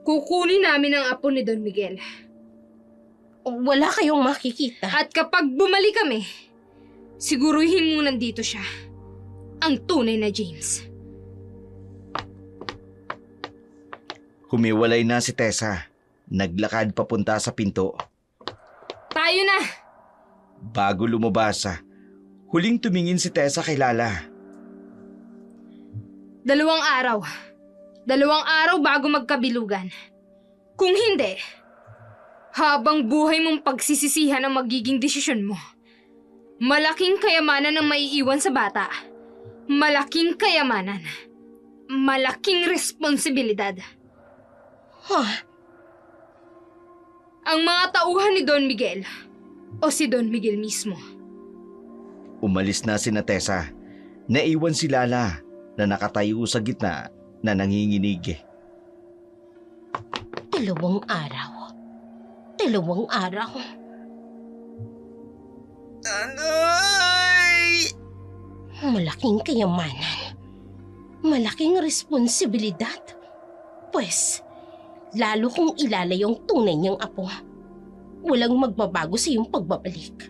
Kukunin namin ang apo ni Don Miguel. Wala kayong makikita. At kapag bumalik kami, siguruhin mo nandito siya. Ang tunay na James. Humiwalay na si Tessa. Naglakad papunta sa pinto. Tayo na! Bago lumabas, huling tumingin si Tessa kay Lala. 2 araw. 2 araw bago magkabilugan. Kung hindi, habang buhay mong pagsisisihan ang magiging desisyon mo. Malaking kayamanan ang maiiwan sa bata. Malaking kayamanan. Malaking responsibilidad. Ang mga tauhan ni Don Miguel o si Don Miguel mismo. Umalis na si Tessa. Naiwan si Lala na nakatayo sa gitna na nanginginig. 2 araw. 2 araw. Nanay! Malaking kayamanan. Malaking responsibilidad. Pwes, lalo kung ilalay ang tunay niyang apo. Walang magbabago sa iyong pagbabalik.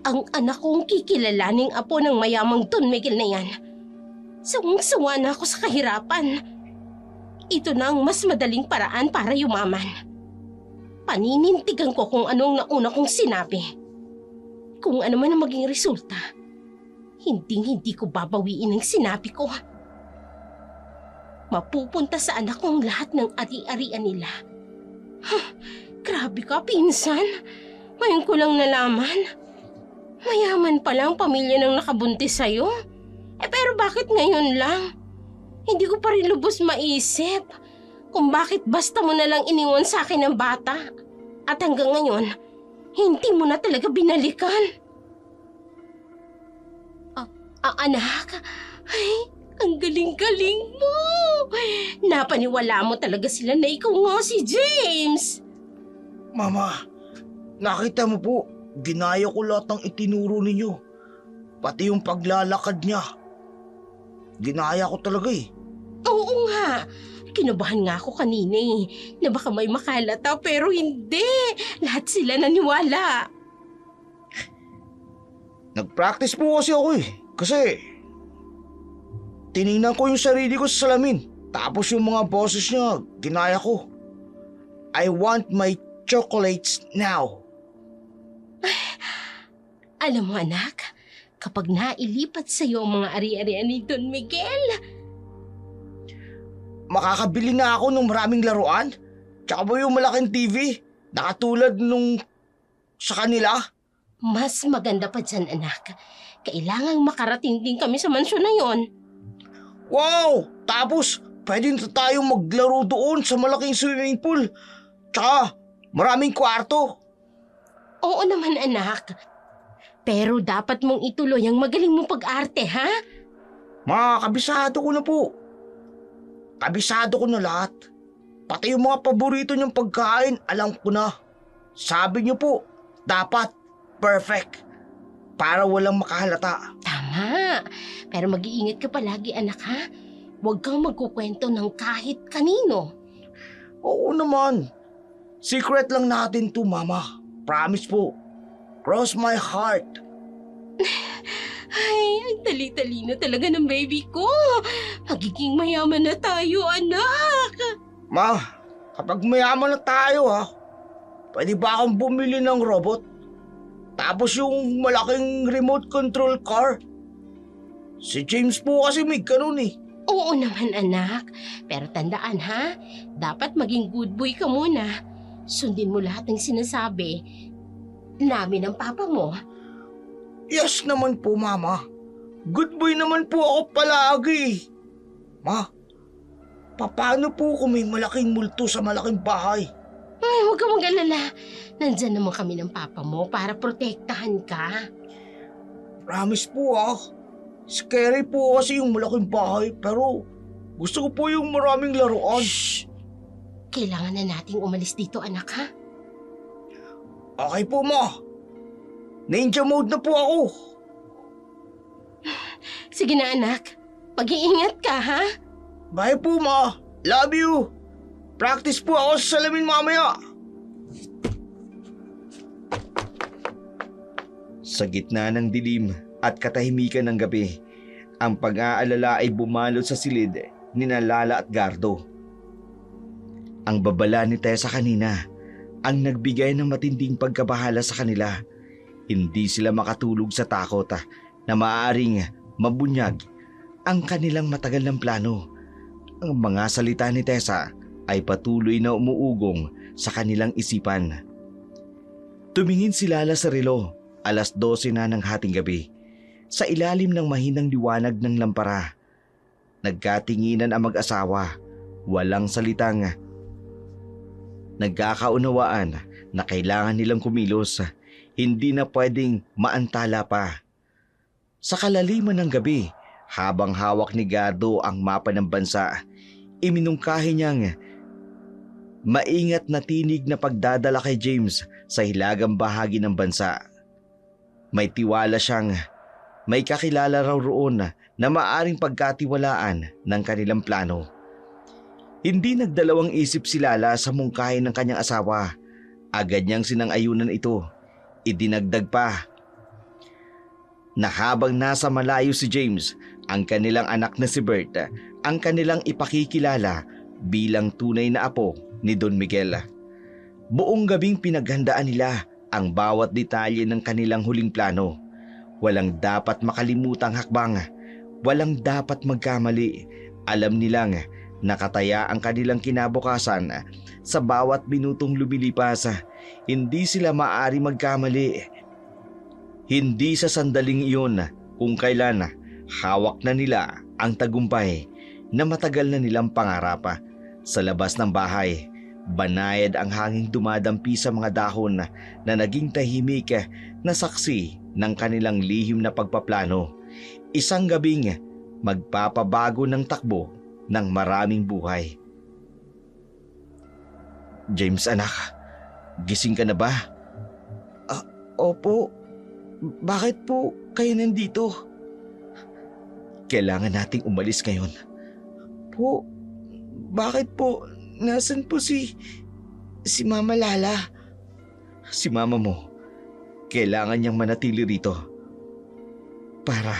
Ang anak kong kikilalaning apo ng mayamang Don Miguel na yan. Sawang-sawa na ako sa kahirapan. Ito na ang mas madaling paraan para yumaman. Paninintigan ko kung anong nauna kong sinabi. Kung ano man ang maging resulta, hindi ko babawiin ang sinabi ko. Mapupunta sa anak kong lahat ng ari-arian nila. Grabe ka, pinsan. Ngayon ko lang nalaman. Mayaman pala ang pamilya ng nakabuntis sa'yo. Pero bakit ngayon lang? Hindi ko pa rin lubos maisip kung bakit basta mo na lang iniwan sa akin ng bata. At hanggang ngayon, hindi mo na talaga binalikan. Anak, ay, ang galing-galing mo. Napaniwala mo talaga sila na ikaw nga si James. Mama, nakita mo po, ginaya ko lahat ng itinuro ninyo. Pati yung paglalakad niya. Ginaya ko talaga eh. Oo nga. Kinabahan nga ako kanina na baka may makalata pero hindi. Lahat sila naniwala. Nag-practice po kasi ako eh. Kasi tiningnan ko yung sarili ko sa salamin. Tapos yung mga boses niya, ginaya ko. I want my chocolates now. Alam mo anak, kapag nailipat sa iyo ang mga ari-arian ni Don Miguel, Makakabili na ako ng maraming laruan. Tsaka ba yung malaking TV na katulad nung sa kanila? mas maganda pa dyan anak. Kailangang makarating din kami sa mansyon na yon. Wow! Tapos pwede na tayong maglaro doon sa malaking swimming pool. Tsaka maraming kwarto. Oo naman anak. Pero dapat mong ituloy ang magaling mong pag-arte, ha? Kabisado ko na po. Kabisado ko na lahat. Pati yung mga paborito niyong pagkain, alam ko na. Sabi niyo po, dapat perfect. Para walang makahalata. Tama. Pero mag-iingat ka palagi anak, ha? Huwag kang magkukwento ng kahit kanino. Oo naman. Secret lang natin to, Mama. Promise po. Cross my heart. Ay, ang tali-tali na talaga ng baby ko. Magiging mayaman na tayo, anak. Ma, kapag mayaman na tayo pwede ba akong bumili ng robot? Tapos yung malaking remote control car? Si James po kasi may ganun eh. Oo naman, anak. Pero tandaan, ha? Dapat maging good boy ka muna. Sundin mo lahat ng sinasabi namin ng papa mo. Yes naman po, Mama. Good boy naman po ako palagi. Ma, paano po kung may malaking multo sa malaking bahay? Ay, huwag kang mag-alala. Nandyan naman kami ng papa mo para protektahan ka. Promise po Scary po kasi yung malaking bahay pero gusto ko po yung maraming laruan. Shh! Kailangan na nating umalis dito, anak, ha? Okay po, Ma. Ninja mode na po ako. Sige na, anak. Mag-iingat ka, ha? Bye po, Ma. Love you. Practice po ako sa salamin mamaya. Sa gitna ng dilim at katahimikan ng gabi, ang pag-aalala ay bumalot sa silid ni Lala at Gardo. Ang babala ni Tessa kanina ang nagbigay ng matinding pagkabahala sa kanila. Hindi sila makatulog sa takot na maaaring mabunyag ang kanilang matagal ng plano. Ang mga salita ni Tessa ay patuloy na umuugong sa kanilang isipan. Tumingin si Lala sa relo, 12:00 na ng hating gabi. Sa ilalim ng mahinang liwanag ng lampara, nagkatinginan ang mag-asawa, walang salitang nagkakaunawaan na kailangan nilang kumilos, hindi na pwedeng maantala pa. Sa kalaliman ng gabi, habang hawak ni Gardo ang mapa ng bansa, iminungkahi niyang maingat na tinig na pagdadala kay James sa hilagang bahagi ng bansa. May tiwala siyang may kakilala raw roon na maaring pagkatiwalaan ng kanilang plano. Hindi nagdalawang isip si Lala sa mungkahi ng kanyang asawa. Agad niyang sinang-ayunan ito. Idinagdag pa na habang nasa malayo si James, ang kanilang anak na si Bert ang kanilang ipakikilala bilang tunay na apo ni Don Miguel. Buong gabing pinaghandaan nila ang bawat detalye ng kanilang huling plano. Walang dapat makalimutang hakbang, walang dapat magkamali. Alam nilang nakataya ang kanilang kinabukasan sa bawat minutong lumilipas. Hindi sila maaari magkamali. Hindi sa sandaling iyon kung kailan hawak na nila ang tagumpay na matagal na nilang pangarap. Sa labas ng bahay, banayad ang hanging dumadampi sa mga dahon na naging tahimik na saksi ng kanilang lihim na pagpaplano. Isang gabing magpapabago ng takbo ng maraming buhay. James anak, gising ka na ba? Opo. Bakit po kayo nandito? Kailangan nating umalis ngayon. Po, bakit po? Nasaan po si Mama Lala? Si mama mo, kailangan niyang manatili rito. Para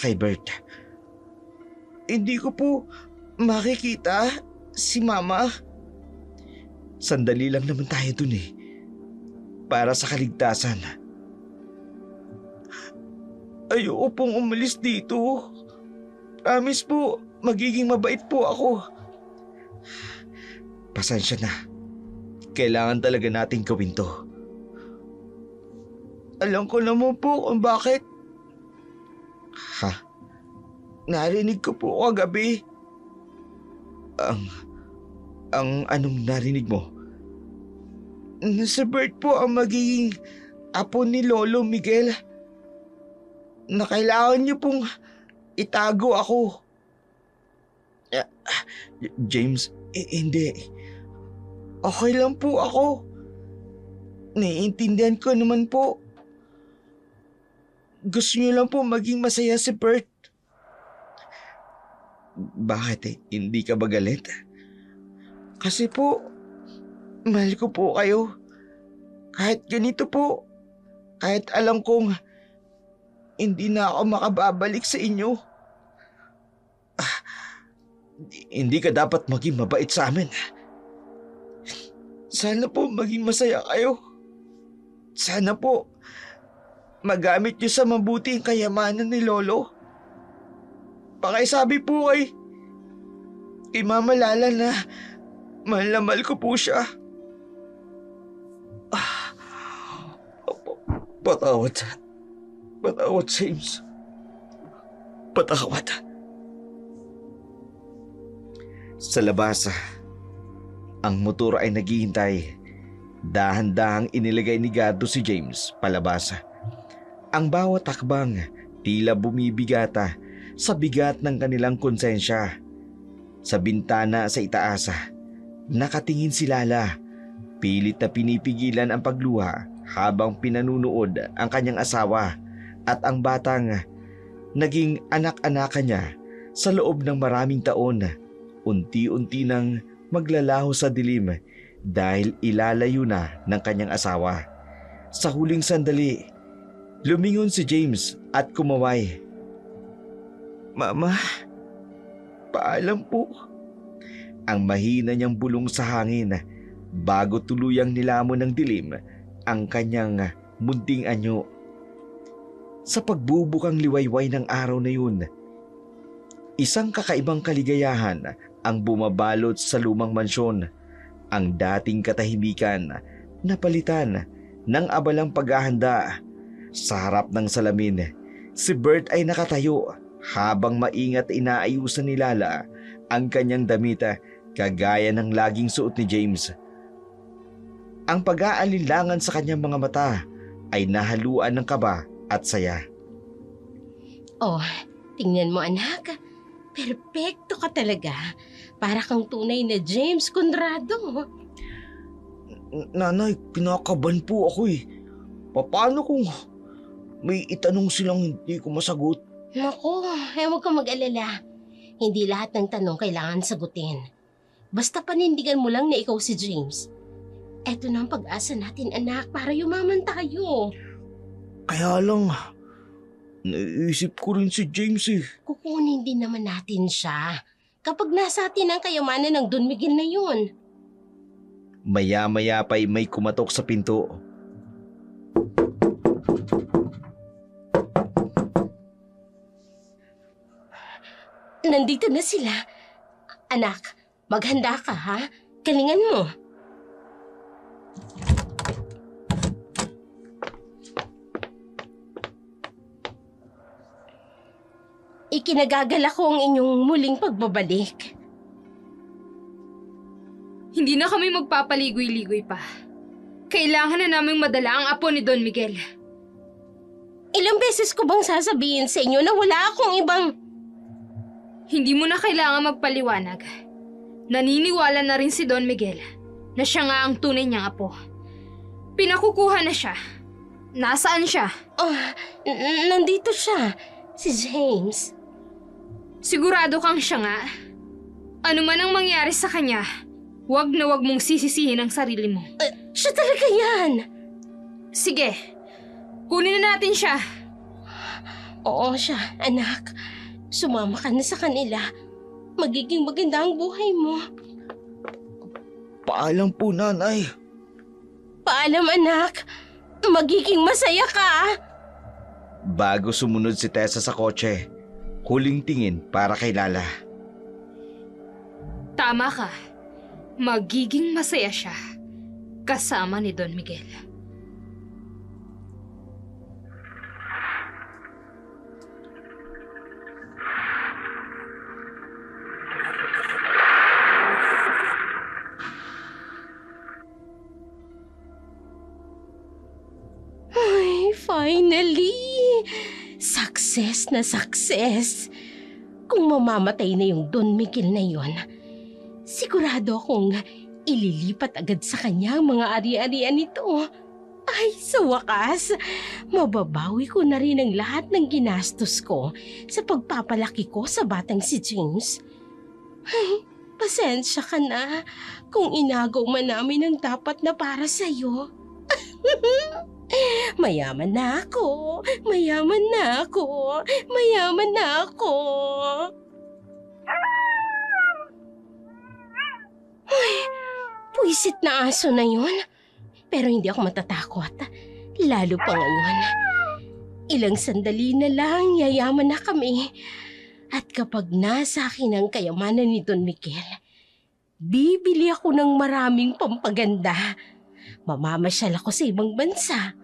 kay Bert. Hindi ko po makikita si Mama. Sandali lang naman tayo dun eh. Para sa kaligtasan. Ayoko pong umalis dito. Promise po, magiging mabait po ako. Pasensya na. Kailangan talaga nating gawin to. Alam ko naman po kung bakit. Ha? Narinig ko po kagabi. Ang anong narinig mo? Na si Bert po ang magiging apo ni Lolo Miguel. Na kailangan niyo pong itago ako. James, hindi. Okay lang po ako. Naiintindihan ko naman po. Gusto niyo lang po maging masaya si Bert. Bakit hindi ka ba galit? Kasi po, mahal ko po kayo. Kahit ganito po. Kahit alam kong hindi na ako makababalik sa inyo. Hindi ka dapat maging mabait sa amin. Sana po maging masaya kayo. Sana po magamit niyo sa mabuti ang kayamanan ni Lolo. Pakisabi po kay Mama Lala na mahal ko po siya. Patawad. Patawad, James. Patawad. Sa labas, ang motor ay naghihintay. Dahan-dahang inilagay ni Gardo si James palabas. Ang bawat takbang tila bumibigata sa bigat ng kanilang konsensya. Sa bintana sa itaas, nakatingin si Lala. Pilit na pinipigilan ang pagluha habang pinanunood ang kanyang asawa at ang batang naging anak-anakan niya sa loob ng maraming taon. Unti-unti nang maglalaho sa dilim dahil ilalayo na ng kanyang asawa. Sa huling sandali, lumingon si James at kumaway. Mama, paalam po. Ang mahina niyang bulong sa hangin bago tuluyang nilamon ng dilim ang kanyang munting anyo. Sa pagbubukang liwayway ng araw na yun, isang kakaibang kaligayahan ang bumabalot sa lumang mansyon. Ang dating katahimikan napalitan ng abalang paghahanda. Sa harap ng salamin, si Bert ay nakatayo habang maingat inaayusan ni Lala ang kanyang damit kagaya ng laging suot ni James. Ang pag-aalinlangan sa kanyang mga mata ay nahaluan ng kaba at saya. Oh, tingnan mo anak. Perpekto ka talaga. Para kang tunay na James Conrado. Nanay, kinakabahan po ako eh. Paano kung may itanong silang hindi ko masagot? Naku, huwag kang mag-alala. Hindi lahat ng tanong kailangan sagutin. Basta panindigan mo lang na ikaw si James. Eto na ang pag-asa natin, anak, para yumaman tayo. Kaya lang, naisip ko rin si James eh. Kukunin din naman natin siya. Kapag nasa atin ang kayamanan ng Don Miguel na yun. Maya-maya pa'y may kumatok sa pinto. Nandito na sila. Anak, maghanda ka ha. Galingan mo. Ikinagagala ko ang inyong muling pagbabalik. Hindi na kami magpapaligoy-ligoy pa. Kailangan na naming madala ang apo ni Don Miguel. Ilang beses ko bang sasabihin sa inyo na wala akong ibang... Hindi mo na kailangan magpaliwanag. Naniniwala na rin si Don Miguel na siya nga ang tunay niyang apo. Pinakukuha na siya. Nasaan siya? Oh, nandito siya. Si James. Sigurado kang siya nga. Ano man ang mangyari sa kanya, wag na wag mong sisisihin ang sarili mo. Siya talaga yan. Sige, kunin na natin siya. Oo siya, anak. Sumama ka na sa kanila. Magiging maganda ang buhay mo. Paalam po, nanay. Paalam, anak. Magiging masaya ka. Bago sumunod si Tessa sa kotse, huling tingin para kay Lala. Tama ka. Magiging masaya siya. Kasama ni Don Miguel. Ay, finally! Success na success. Kung mamamatay na yung Don Miguel na yon, sigurado akong ililipat agad sa kanya ang mga ari-arian nito. Ay, sa wakas, mababawi ko na rin ang lahat ng ginastos ko sa pagpapalaki ko sa batang si James. Ay, pasensya ka na kung inagaw man namin ang dapat na para sa'yo. Mayaman na ako, mayaman na ako, mayaman na ako. Ay, puwisit na aso na yun. Pero hindi ako matatakot, lalo pa ngayon. Ilang sandali na lang, yayaman na kami. At kapag nasa akin ang kayamanan ni Don Miguel, bibili ako ng maraming pampaganda. Mamamasyal ako sa ibang bansa.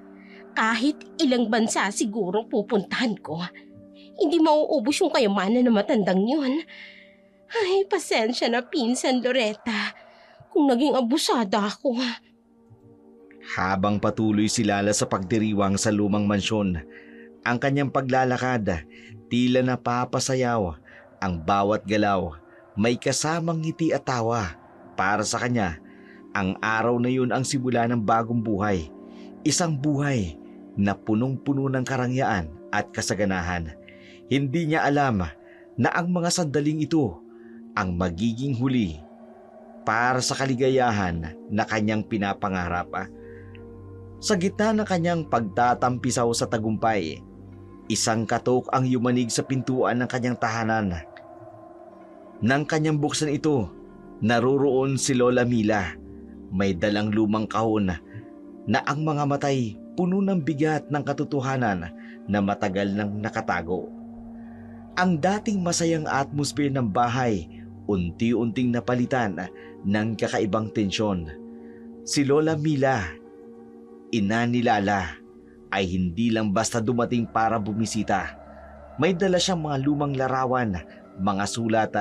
Kahit ilang bansa siguro pupuntahan ko. Hindi mauubos yung kayamanan na matandang yun. Ay, pasensya na Pinsan Loretta kung naging abusada ako. Habang patuloy si Lala sa pagdiriwang sa lumang mansyon, ang kanyang paglalakad, tila napapasayaw. Ang bawat galaw, may kasamang ngiti at tawa. Para sa kanya, ang araw na yun ang simula ng bagong buhay. Isang buhay na punong-puno ng karangyaan at kasaganahan. Hindi niya alam na ang mga sandaling ito ang magiging huli para sa kaligayahan na kanyang pinapangarap. Sa gitna ng kanyang pagtatampisaw sa tagumpay, isang katok ang yumanig sa pintuan ng kanyang tahanan. Nang kanyang buksan ito, naroroon si Lola Mila. May dalang lumang kahon na ang mga matay puno ng bigat ng katotohanan na matagal nang nakatago. Ang dating masayang atmosphere ng bahay unti-unting napalitan ng kakaibang tensyon. Si Lola Mila, ina ni Lala, ay hindi lang basta dumating para bumisita. May dala siyang mga lumang larawan, mga sulat,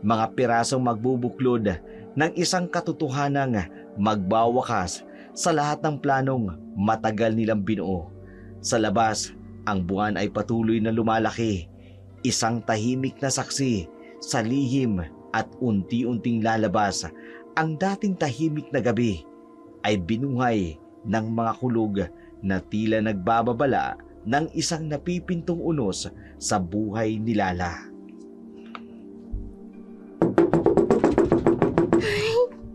mga pirasong magbubuklod ng isang katotohanang magbawakas sa lahat ng planong matagal nilang binuo. Sa labas, ang buwan ay patuloy na lumalaki, isang tahimik na saksi sa lihim at unti-unting lalabas ang dating tahimik na gabi ay binuhay ng mga kulog na tila nagbababala ng isang napipintong unos sa buhay ni Lala.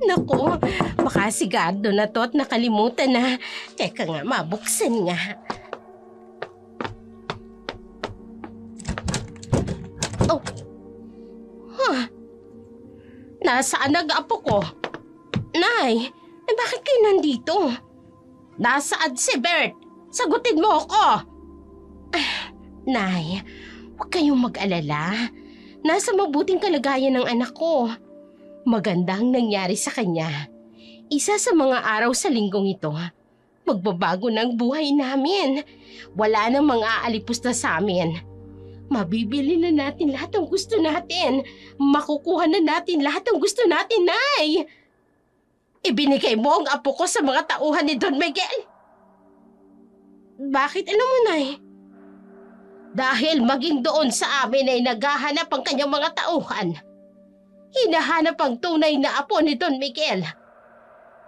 Naku, baka sigado na to at nakalimutan na. Teka nga, mabuksan nga. Oh. Huh. Nasaan nag-apo ko? Nay, bakit kayo nandito? Nasaan si Bert? Sagutin mo ako! Nay, huwag kayong mag-alala. Nasa mabuting kalagayan ng anak ko. Magandang nangyari sa kanya. Isa sa mga araw sa linggong ito, magbabago ng buhay namin. Wala nang mga aalipos na sa amin. Mabibili na natin lahat ng gusto natin. Makukuha na natin lahat ng gusto natin, Nay. Ibinigay mo ang apo ko sa mga tauhan ni Don Miguel. Bakit alam mo, Nay? Dahil maging doon sa amin ay naghahanap ang kanyang mga tauhan. Hinahanap ang tunay na apo ni Don Miguel.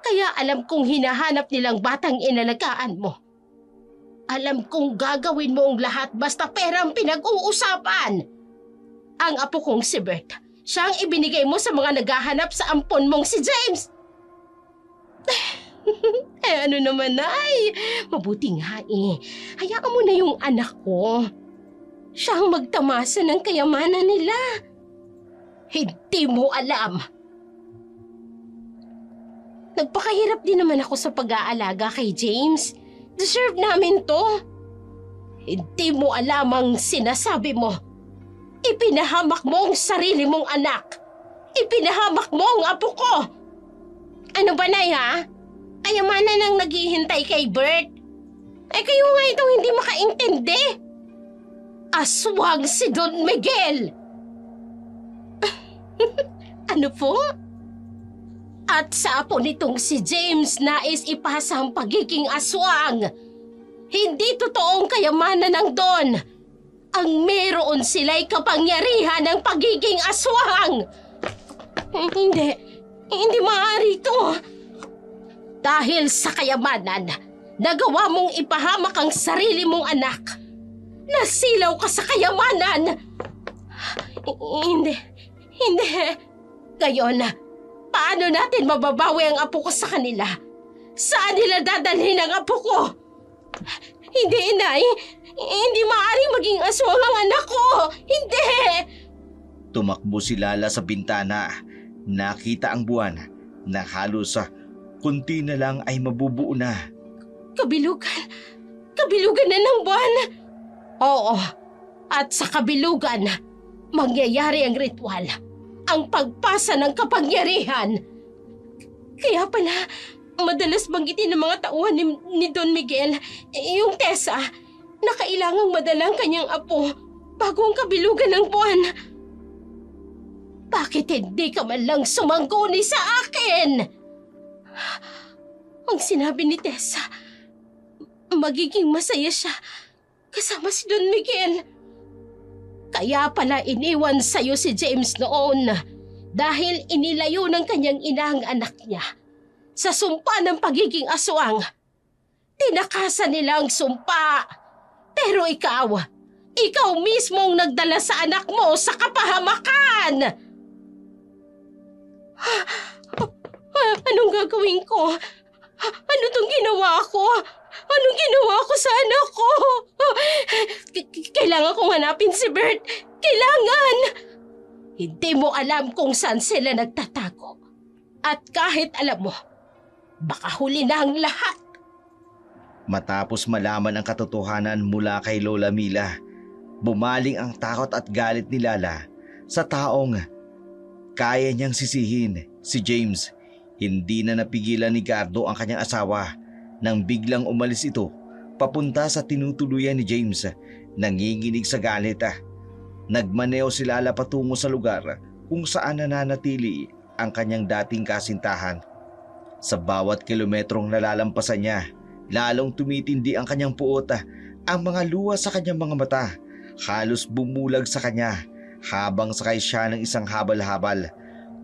Kaya alam kong hinahanap nilang batang inalagaan mo. Alam kong gagawin mo ang lahat basta pera ang pinag-uusapan. Ang apo kong si Bert, siya ang ibinigay mo sa mga naghahanap sa ampon mong si James. Ano naman, Nay? Mabuti nga eh. Hayaan mo na yung anak ko. Siya ang magtamasa ng kayamanan nila. Hindi mo alam. Nagpakahirap din naman ako sa pag-aalaga kay James. Deserve namin to. Hindi mo alam ang sinasabi mo. Ipinahamak mo ang sarili mong anak. Ipinahamak mo ang apo ko. Ano ba, Nay, ha? Kayamanan ang naghihintay kay Bert. Eh kayo nga itong hindi makaintindi. Aswang si Don Miguel. Ano po? At sa apo nitong si James nais ipasa ang pagiging aswang. Hindi totoong kayamanan ng Don. Ang meron sila'y kapangyarihan ng pagiging aswang. Hindi maaari ito. Dahil sa kayamanan, nagawa mong ipahamak ang sarili mong anak. Nasilaw ka sa kayamanan. Hindi. Gayon, paano natin mababawi ang apo ko sa kanila? Saan nila dadalhin ang apo ko? Hindi, Inay. Hindi maaaring maging aswang ang anak ko. Hindi! Tumakbo si Lala sa bintana. Nakita ang buwan na halos kunti na lang ay mabubuo na. Kabilugan. Kabilugan na ng buwan. Oo. At sa kabilugan, mangyayari ang ritual. Ang pagpasa ng kapangyarihan. Kaya pala, madalas banggitin ng mga tauhan ni Don Miguel, yung Tessa, na kailangang madalang kanyang apo bago ang kabilugan ng buwan. Bakit hindi ka man lang sumangguni sa akin? Ang sinabi ni Tessa, magiging masaya siya kasama si Don Miguel. Kaya pala iniwan sa'yo si James noon dahil inilayo ng kanyang ina ang anak niya. Sa sumpa ng pagiging aswang, tinakasan nila ang sumpa. Pero ikaw mismo ang nagdala sa anak mo sa kapahamakan. Anong gagawin ko? Ano tong ginawa ko? Anong ginawa ko sa anak ko? Kailangan kong hanapin si Bert. Kailangan! Hindi mo alam kung saan sila nagtatago. At kahit alam mo, baka huli na ang lahat. Matapos malaman ang katotohanan mula kay Lola Mila, bumaling ang takot at galit ni Lala sa taong kaya niyang sisihin. Si James, hindi na napigilan ni Gardo ang kanyang asawa nang biglang umalis ito papunta sa tinutuluyan ni James. Nanginginig sa galit. Nagmaneo si Lala patungo sa lugar kung saan nananatili ang kanyang dating kasintahan. Sa bawat kilometrong nalalampasan niya, lalong tumitindi ang kanyang puot. Ang mga luha sa kanyang mga mata halos bumulag sa kanya habang sakay siya ng isang habal-habal.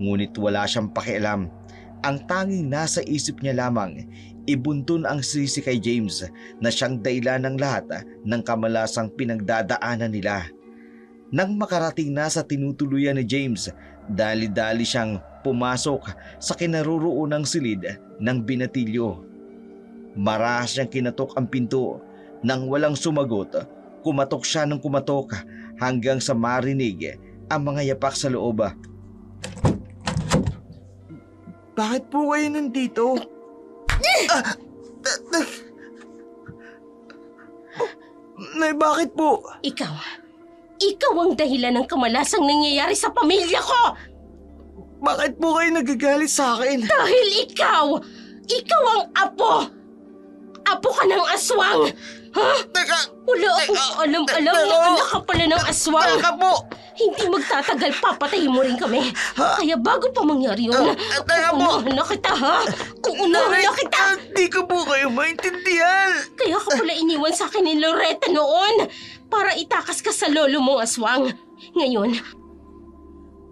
Ngunit wala siyang pakialam. Ang tanging nasa isip niya lamang, ibuntun ang sisi kay James na siyang dahilan ng lahat ng kamalasang pinagdadaanan nila. Nang makarating na sa tinutuluyan ni James, dali-dali siyang pumasok sa kinaroroonang silid ng binatilyo. Marahas niyang kinatok ang pinto. Nang walang sumagot, kumatok siya ng kumatok hanggang sa marinig ang mga yapak sa loob. Bakit po kayo nandito? Nay, bakit po? Ikaw ang dahilan ng kamalasang nangyayari sa pamilya ko! Bakit po kayo nagagalit sa akin? Dahil ikaw ang apo! Apo ka ng aswang! Ha? Teka! Wala akong alam-alam na anak ka pala ng aswang! Teka po! Hindi magtatagal, papatayin mo rin kami. Kaya bago pa mangyari yun, teka po! uunahan na kita, ha? Uunahan na kita! Hindi ko po kayo maintindihan! Kaya ka pala iniwan sa akin ni Loretta noon para itakas ka sa lolo mong aswang. Ngayon,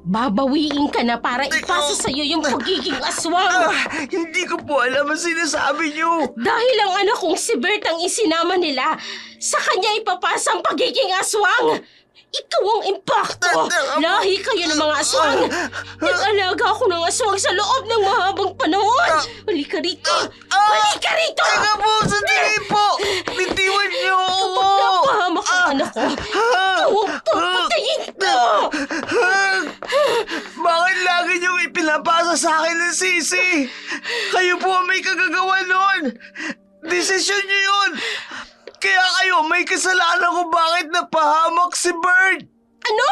babawiin ka na para ipasa sa'yo yung pagiging aswang. Hindi ko po alam ang sinasabi niyo! Dahil ang anak kong si Bert ang isinama nila, sa kanya ipapasa ang pagiging aswang. Ikaw ang impakto! Lahi kayo ng mga aswang! Nag-alaga ako ng aswang sa loob ng mahabang panahon! Halika rito! Halika rito! Teka po! Sandali po! Bitiwan niyo ako! Kapag napahamak ang anak ko, ikaw ang papatayin ko! Bakit lagi niyong ipinapasa sa akin ng sisi? Kayo po ang may kagagawa nun! Desisyon niyo yun! Kaya kayo may kasalanan kung bakit napahamak si Bert! Ano?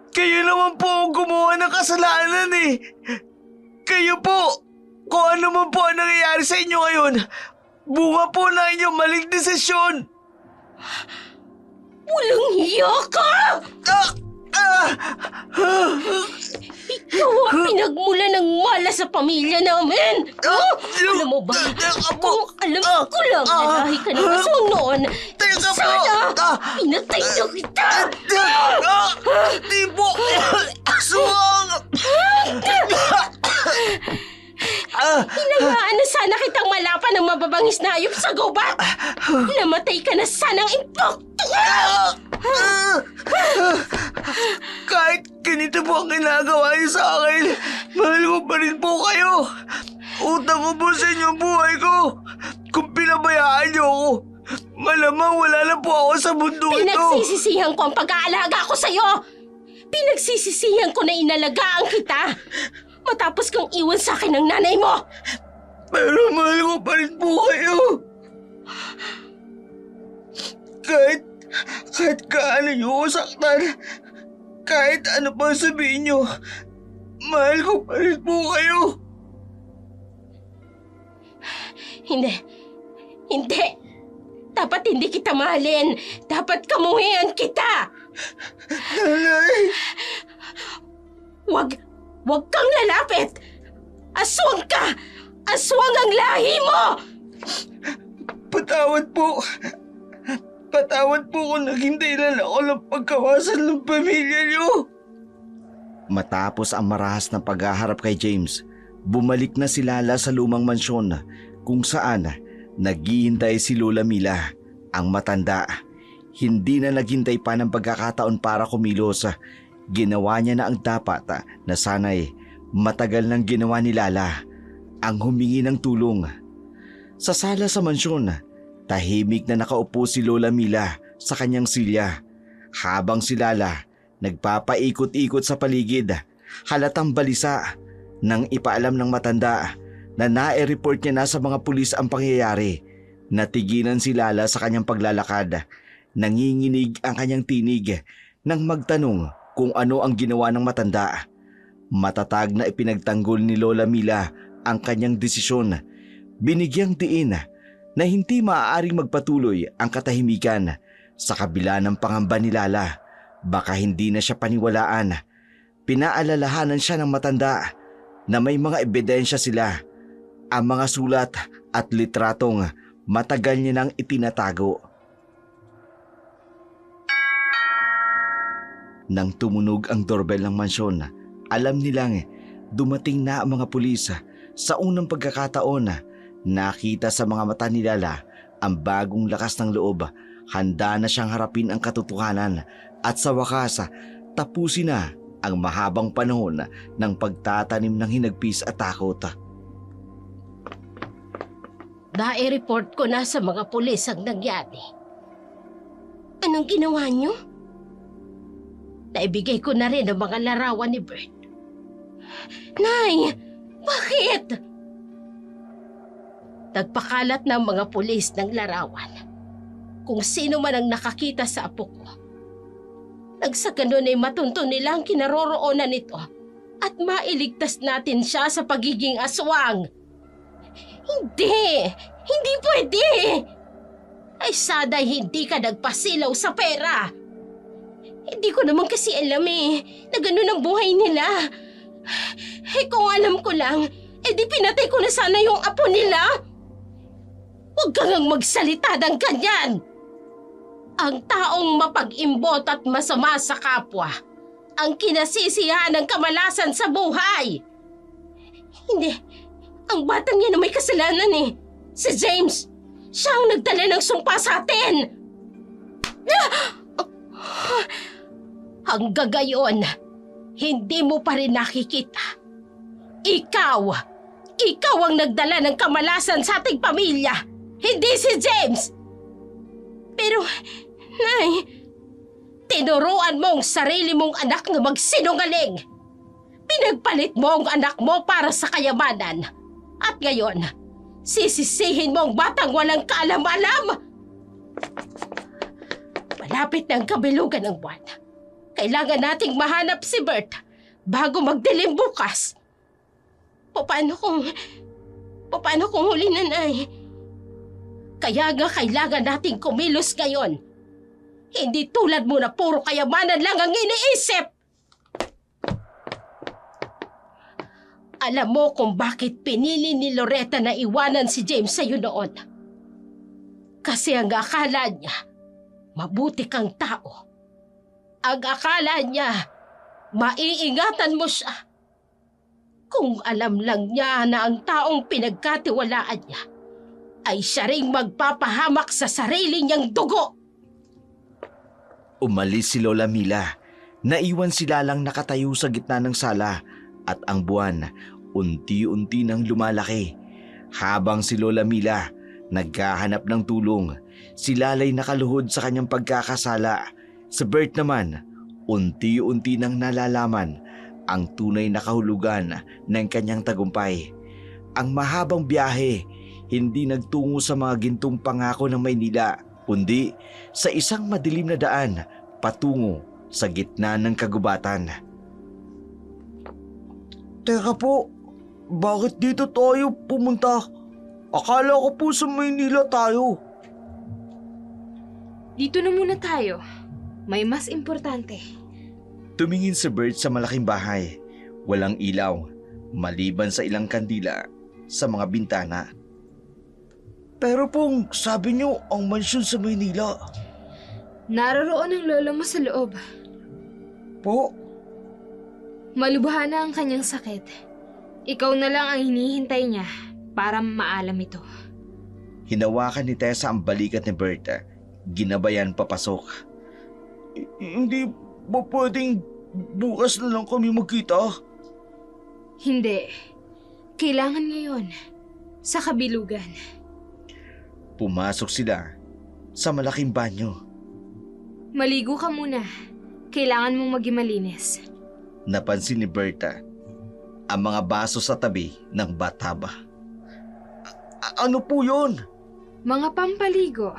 Kayo naman po ang gumawa ng kasalanan eh! Kayo po! Kung ano man po ang nangyayari sa inyo ngayon, bunga po na inyong maling desisyon! Walang hiya ka! Ikaw ang pinagmula ng mala sa pamilya namin! Alam mo ba, kung alam ko lang na lahi ka ng aswang noon, sana pinatay na kita! Di po! Aswang! Hinayaan na sana kitang malapan ng mababangis na hayop sa gubat! Namatay ka na sanang impakto ka! Kahit ganito po ang ginagawa niyo sa akin, mahal ko pa rin po kayo. Utang ko po sa inyo ang buhay ko. Kung pinabayaan niyo ako, malamang wala na po ako sa mundo ito. Pinagsisisihan ko ang pag-aalaga ko sa'yo! Pinagsisisihan ko na inalagaan kita! Matapos kang iwan sa akin ng nanay mo! Pero mahal ko pa rin po kayo. Kahit kaano niyo ako saktan, kahit ano pang sabihin niyo, mahal ko pa rin po kayo. Hindi. Dapat hindi kita mahalin. Dapat kamuhian kita. Nanay! Huwag kang lalapit. Aswang ka. Aswang ang lahi mo. Patawad po. Patawad po kung naging dahilan ako ng pagkawasan ng pamilya niyo. Matapos ang marahas na paghaharap kay James, bumalik na si Lala sa lumang mansyon kung saan naghihintay si Lola Mila, ang matanda. Hindi na naghintay pa ng pagkakataon para kumilos. Ginawa niya na ang dapat na sana'y matagal nang ginawa ni Lala, ang humingi ng tulong. Sa sala sa mansyon, tahimik na nakaupo si Lola Mila sa kanyang silya habang si Lala nagpapaikot-ikot sa paligid. Halatang balisa nang ipaalam ng matanda na nae-report niya na sa mga pulis ang pangyayari. Natigilan si Lala sa kanyang paglalakad. Nanginginig ang kanyang tinig nang magtanong kung ano ang ginawa ng matanda. Matatag na ipinagtanggol ni Lola Mila ang kanyang desisyon. Binigyang diin na hindi maaaring magpatuloy ang katahimikan sa kabila ng pangamba ni Lala. Baka hindi na siya paniwalaan. Pinaalalahanan siya ng matanda na may mga ebidensya sila, ang mga sulat at litratong matagal niya nang itinatago. Nang tumunog ang doorbell ng mansyon, alam nilang dumating na ang mga pulis. Sa unang pagkakataon, nakita sa mga mata ni Lala ang bagong lakas ng loob. Handa na siyang harapin ang katotohanan at sa wakas, tapusin na ang mahabang panahon ng pagtatanim ng hinagpis at takot. Nai-report ko na sa mga pulis ang nangyari. Anong ginawa niyo? Naibigay ko na rin ang mga larawan ni Bert. Nay, bakit? Nagpakalat ng mga pulis ng larawan kung sino man ang nakakita sa apo ko. Nang sa ganun ay matunto nila ang kinaroroonan nito at mailigtas natin siya sa pagiging aswang. Hindi! Hindi pwede! Ay saday hindi ka nagpasilaw sa pera. Hindi ko naman kasi alam na ganun ang buhay nila. Kung alam ko lang, di pinatay ko na sana yung apo nila. Huwag kang magsalita ng ganyan. Ang taong mapag-imbot at masama sa kapwa, ang kinasisiyahan ng kamalasan sa buhay. Hindi, ang batang yan na may kasalanan Si James, siya ang nagdala ng sumpa sa atin. Hanggang gayon, hindi mo pa rin nakikita. Ikaw ang nagdala ng kamalasan sa ating pamilya, hindi si James. Pero, Nay, tinuruan mo ang sarili mong anak na magsinungaling. Pinagpalit mo ang anak mo para sa kayamanan. At ngayon, sisisihin mo ang batang walang kaalam-alam. Malapit na ang kabilugan ng buwan. Kailangan nating mahanap si Bert bago magdilim bukas. Paano kung huli na, Nay? Kaya nga kailangan nating kumilos ngayon. Hindi tulad mo na puro kayamanan lang ang iniisip. Alam mo kung bakit pinili ni Loretta na iwanan si James sa'yo noon. Kasi ang akala niya, mabuti kang tao. Ang akala niya, maiingatan mo siya. Kung alam lang niya na ang taong pinagkatiwalaan niya ay siya ring magpapahamak sa sarili niyang dugo. Umalis si Lola Mila. Naiwan sila lang nakatayo sa gitna ng sala at ang buwan unti-unti nang lumalaki. Habang si Lola Mila naghahanap ng tulong, si Lalay nakaluhod sa kanyang pagkakasala. Si Bert naman, unti-unti nang nalalaman ang tunay na kahulugan ng kanyang tagumpay. Ang mahabang biyahe hindi nagtungo sa mga gintong pangako ng Maynila, kundi sa isang madilim na daan patungo sa gitna ng kagubatan. Teka po, bakit dito tayo pumunta? Akala ko po sa Maynila tayo. Dito na muna tayo. May mas importante. Tumingin si Bert sa malaking bahay. Walang ilaw, maliban sa ilang kandila sa mga bintana. Pero pong sabi niyo ang mansyon sa Maynila. Naroroon ang lolo mo sa loob. Po, Malubha na ang kanyang sakit. Ikaw na lang ang hinihintay niya para maalam ito. Hinawakan ni Tessa ang balikat ni Bert. Ginabayan papasok. hindi ba pwedeng bukas na lang kami magkita? Hindi. Kailangan ngayon. Sa kabilugan. Pumasok sila sa malaking banyo. Maligo ka muna. Kailangan mong maging malinis. Napansin ni Berta ang mga baso sa tabi ng bathtub. Ano po yun? Mga pampaligo.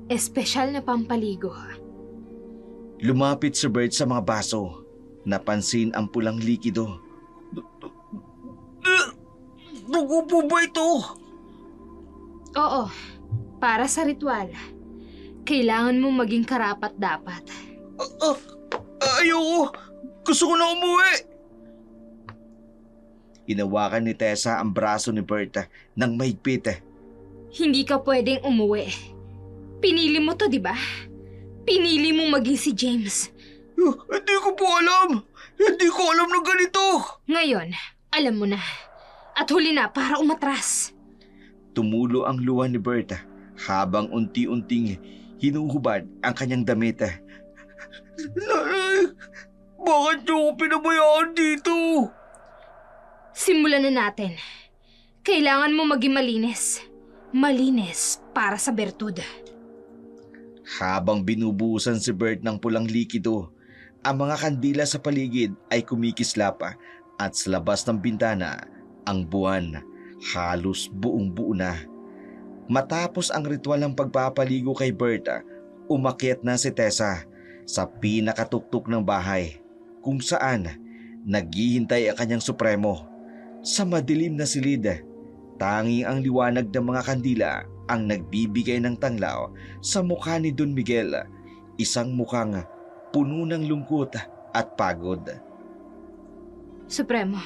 Espesyal na pampaligo. Lumapit si Bert sa mga baso. Napansin ang pulang likido. Dugo po ba ito? Oo. Para sa ritual. Kailangan mong maging karapat-dapat. Ayoko! Gusto ko na umuwi! Inawakan ni Tessa ang braso ni Berta ng mahigpit. Hindi ka pwedeng umuwi. Pinili mo to, di ba? Pinili mong maging si James. Hindi ko po alam. Hindi ko alam na ganito. Ngayon, alam mo na. At huli na para umatras. Tumulo ang luha ni Bert habang unti-unting hinuhubad ang kanyang damit. Nanay, bakit niyo ako pinabayaan dito? Simulan na natin. Kailangan mo maging malinis. Malinis para sa bertud. Habang binubuhusan si Bert ng pulang likido, ang mga kandila sa paligid ay kumikislap at sa labas ng bintana ang buwan halos buong-buo na. Matapos ang ritual ng pagpapaligo kay Bert, umakyat na si Tessa sa pinakatuktok ng bahay kung saan naghihintay ang kanyang supremo. Sa madilim na silid, tanging ang liwanag ng mga kandila ang nagbibigay ng tanglaw sa mukha ni Don Miguel, isang mukhang puno ng lungkot at pagod. Supremo,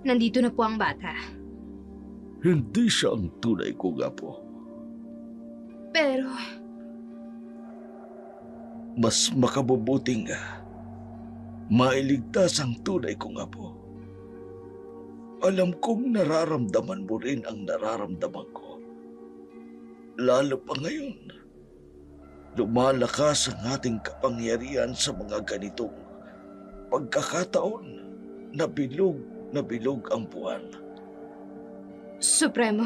nandito na po ang bata. Hindi siya ang tunay kong apo. Pero, Mas makabubuting mailigtas ang tunay kong apo. Alam kong nararamdaman mo rin ang nararamdaman ko. Lalo pa ngayon, lumalakas ang ating kapangyarihan sa mga ganitong pagkakataon na bilog ang buwan. Supremo,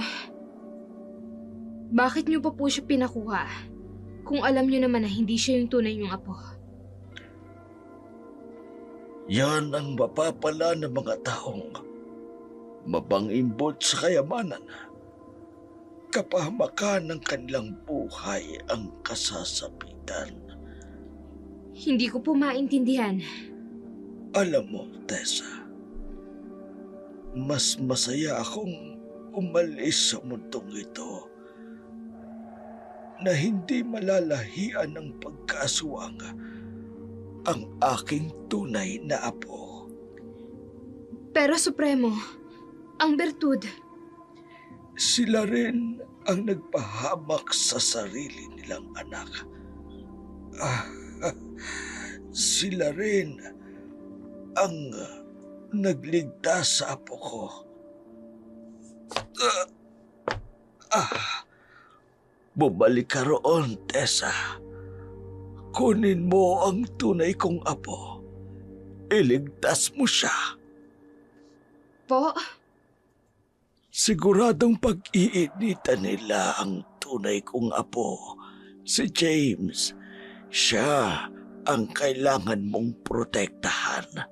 bakit niyo pa po siya pinakuha kung alam niyo naman na hindi siya yung tunay niyong apo? Yan ang mapapala ng mga taong mabangimbot sa kayamanan. Kapahamakan ng kanilang buhay ang kasasapitan. Hindi ko po maintindihan. Alam mo, Tessa, mas masaya akong umalis sa mundong ito na hindi malalahian ng pagkaaswang ang aking tunay na apo. Pero Supremo, ang bertud, Sila rin ang nagpahamak sa sarili nilang anak. Sila rin ang nagligtas sa apo ko. Bumalik ka roon, Tessa. Kunin mo ang tunay kong apo. Iligtas mo siya. po, Siguradong pag-iinitan nila ang tunay kong apo, si James. Siya ang kailangan mong protektahan.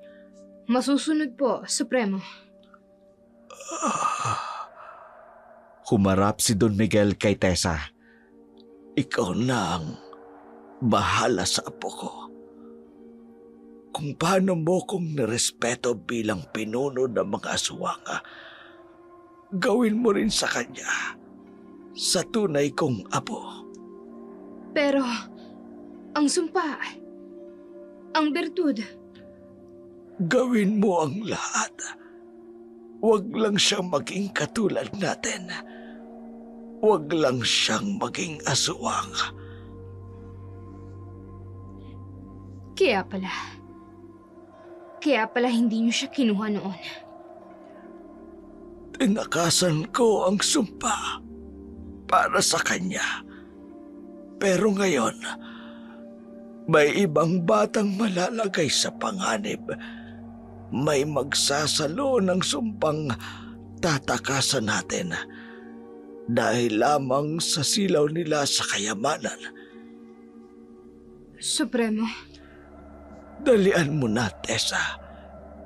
masusunod po, Supremo. Humarap si Don Miguel kay Tessa. Ikaw na ang bahala sa apo ko. Kung paano mo kong nirespeto bilang pinuno ng mga aswang, gawin mo rin sa kanya, sa tunay kong apo. Pero, ang sumpa, ang bertud, Gawin mo ang lahat. Huwag lang siyang maging katulad natin. Huwag lang siyang maging aswang. kaya pala hindi niyo siya kinuha noon. Tinakasan ko ang sumpa para sa kanya. Pero ngayon, may ibang batang malalagay sa panganib. May magsasalo ng sumpang tatakasan natin dahil lamang sa silaw nila sa kayamanan. Supremo, Dalian mo na, Tessa.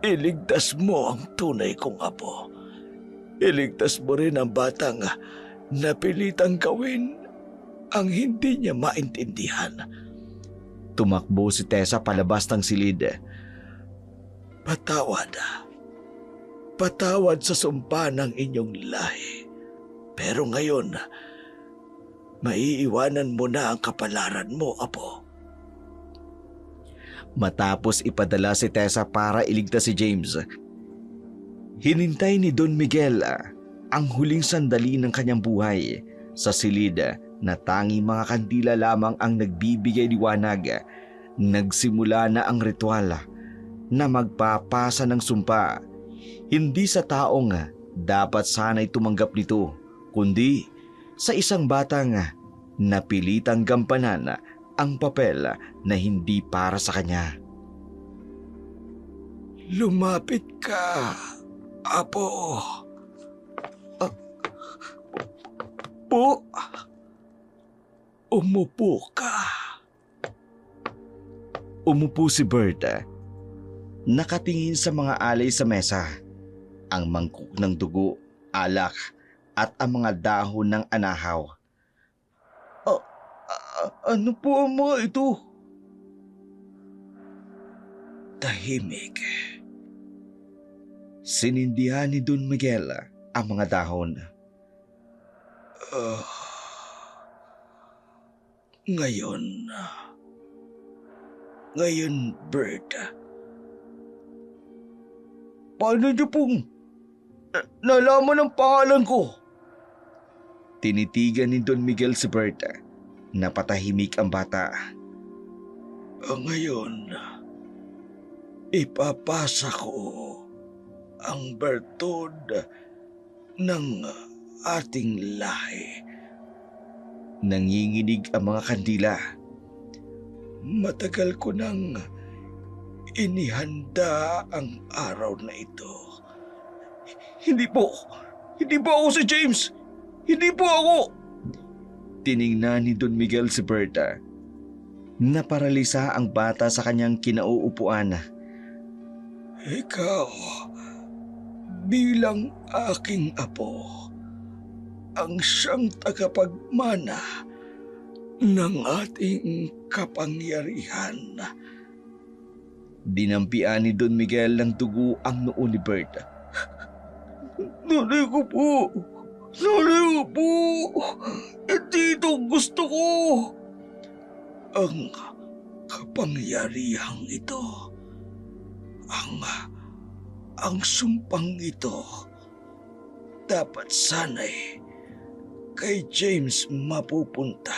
Iligtas mo ang tunay kong apo. Iligtas mo rin ang batang napilitang gawin ang hindi niya maintindihan. Tumakbo si Tessa palabas ng silid. Patawad sa sumpa ng inyong lahi. Pero ngayon, maiiwanan mo na ang kapalaran mo, apo. Matapos ipadala si Tessa para iligtas si James, hinintay ni Don Miguel ang huling sandali ng kanyang buhay sa silid na tanging mga kandila lamang ang nagbibigay liwanag Nagsimula na ang ritual na magpapasa ng sumpa, hindi sa taong dapat sana'y tumanggap nito, kundi sa isang batang napilitang gampanan ang papel na hindi para sa kanya. Lumapit ka, Apo. Po, umupo ka. Umupo si Bert, nakatingin sa mga alay sa mesa, ang mangkok ng dugo, alak at ang mga dahon ng anahaw. Ano po ang mga ito? Tahimik. Sinindihan ni Don Miguel ang mga dahon. Ngayon, Bert. Paano niyo pong nalaman ang pangalan ko? Tinitigan ni Don Miguel si Bert. Napatahimik ang bata. Ngayon, ipapasa ko ang bertod ng ating lahi. Nanginginig ang mga kandila. Matagal ko nang inihanda ang araw na ito. Hindi po ako si James! Hindi po ako! Tiningnan ni Don Miguel si Berta. Naparalisa ang bata sa kanyang kinauupuan. Ikaw, bilang aking apo, ang siyang tagapagmana ng ating kapangyarihan. Dinampian ni Don Miguel ng dugo ang noo ni Berta. Nanay ko po! Nanay ko po! Hindi ito gusto ko! Ang kapangyarihang ito, ang sumpang ito, dapat sana'y kay James mapupunta.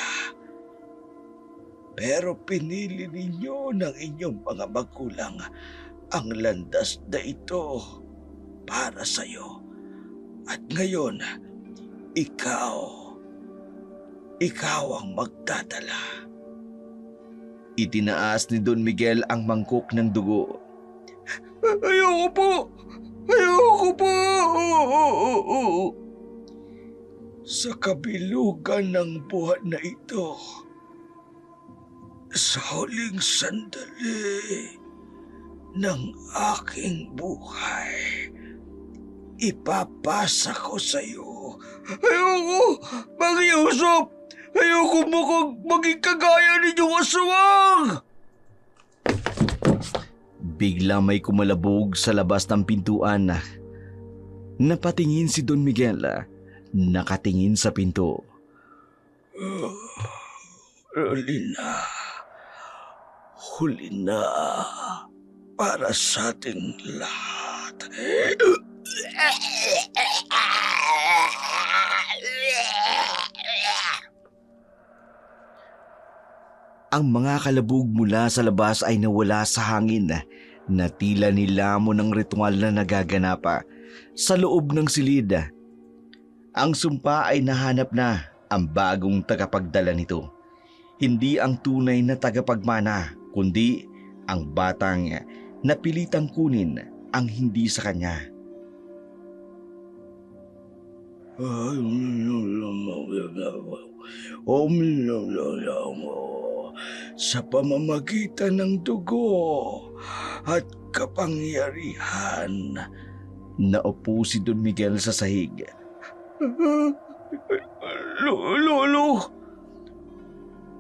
Pero pinili ninyo ng inyong mga magulang ang landas na ito para sa'yo. At ngayon, ikaw ang magdadala. Itinaas ni Don Miguel ang mangkok ng dugo. Ayoko po! Ayoko po! Sa kabilugan ng buwan na ito, sa huling sandali ng aking buhay, ipapasa ko sa iyo. Ayoko mag-iusap! Ayoko maging kagaya ninyong aswang! Bigla may kumalabog sa labas ng pintuan. Napatingin si Don Miguel, nakatingin sa pinto. Huli na para sa ating lahat. Ang mga kalabog mula sa labas ay nawala sa hangin na tila nilamon ng ritual na nagaganap sa loob ng silid. Ang sumpa ay nahanap na ang bagong tagapagdala nito. Hindi ang tunay na tagapagmana, kundi ang batang napilitang kunin ang hindi sa kanya. Sa pamamagitan ng dugo at kapangyarihan. Naupo si Don Miguel sa sahig. Lolo!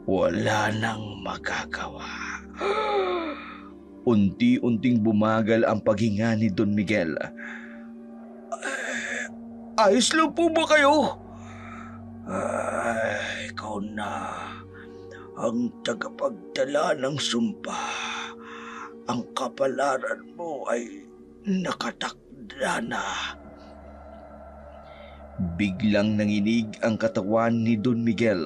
Wala nang magagawa. Unti-unting bumagal ang paghinga ni Don Miguel. Ayos lang po ba kayo? Ikaw na ang tagapagdala ng sumpa. Ang kapalaran mo ay nakatakda na. Biglang nanginig ang katawan ni Don Miguel.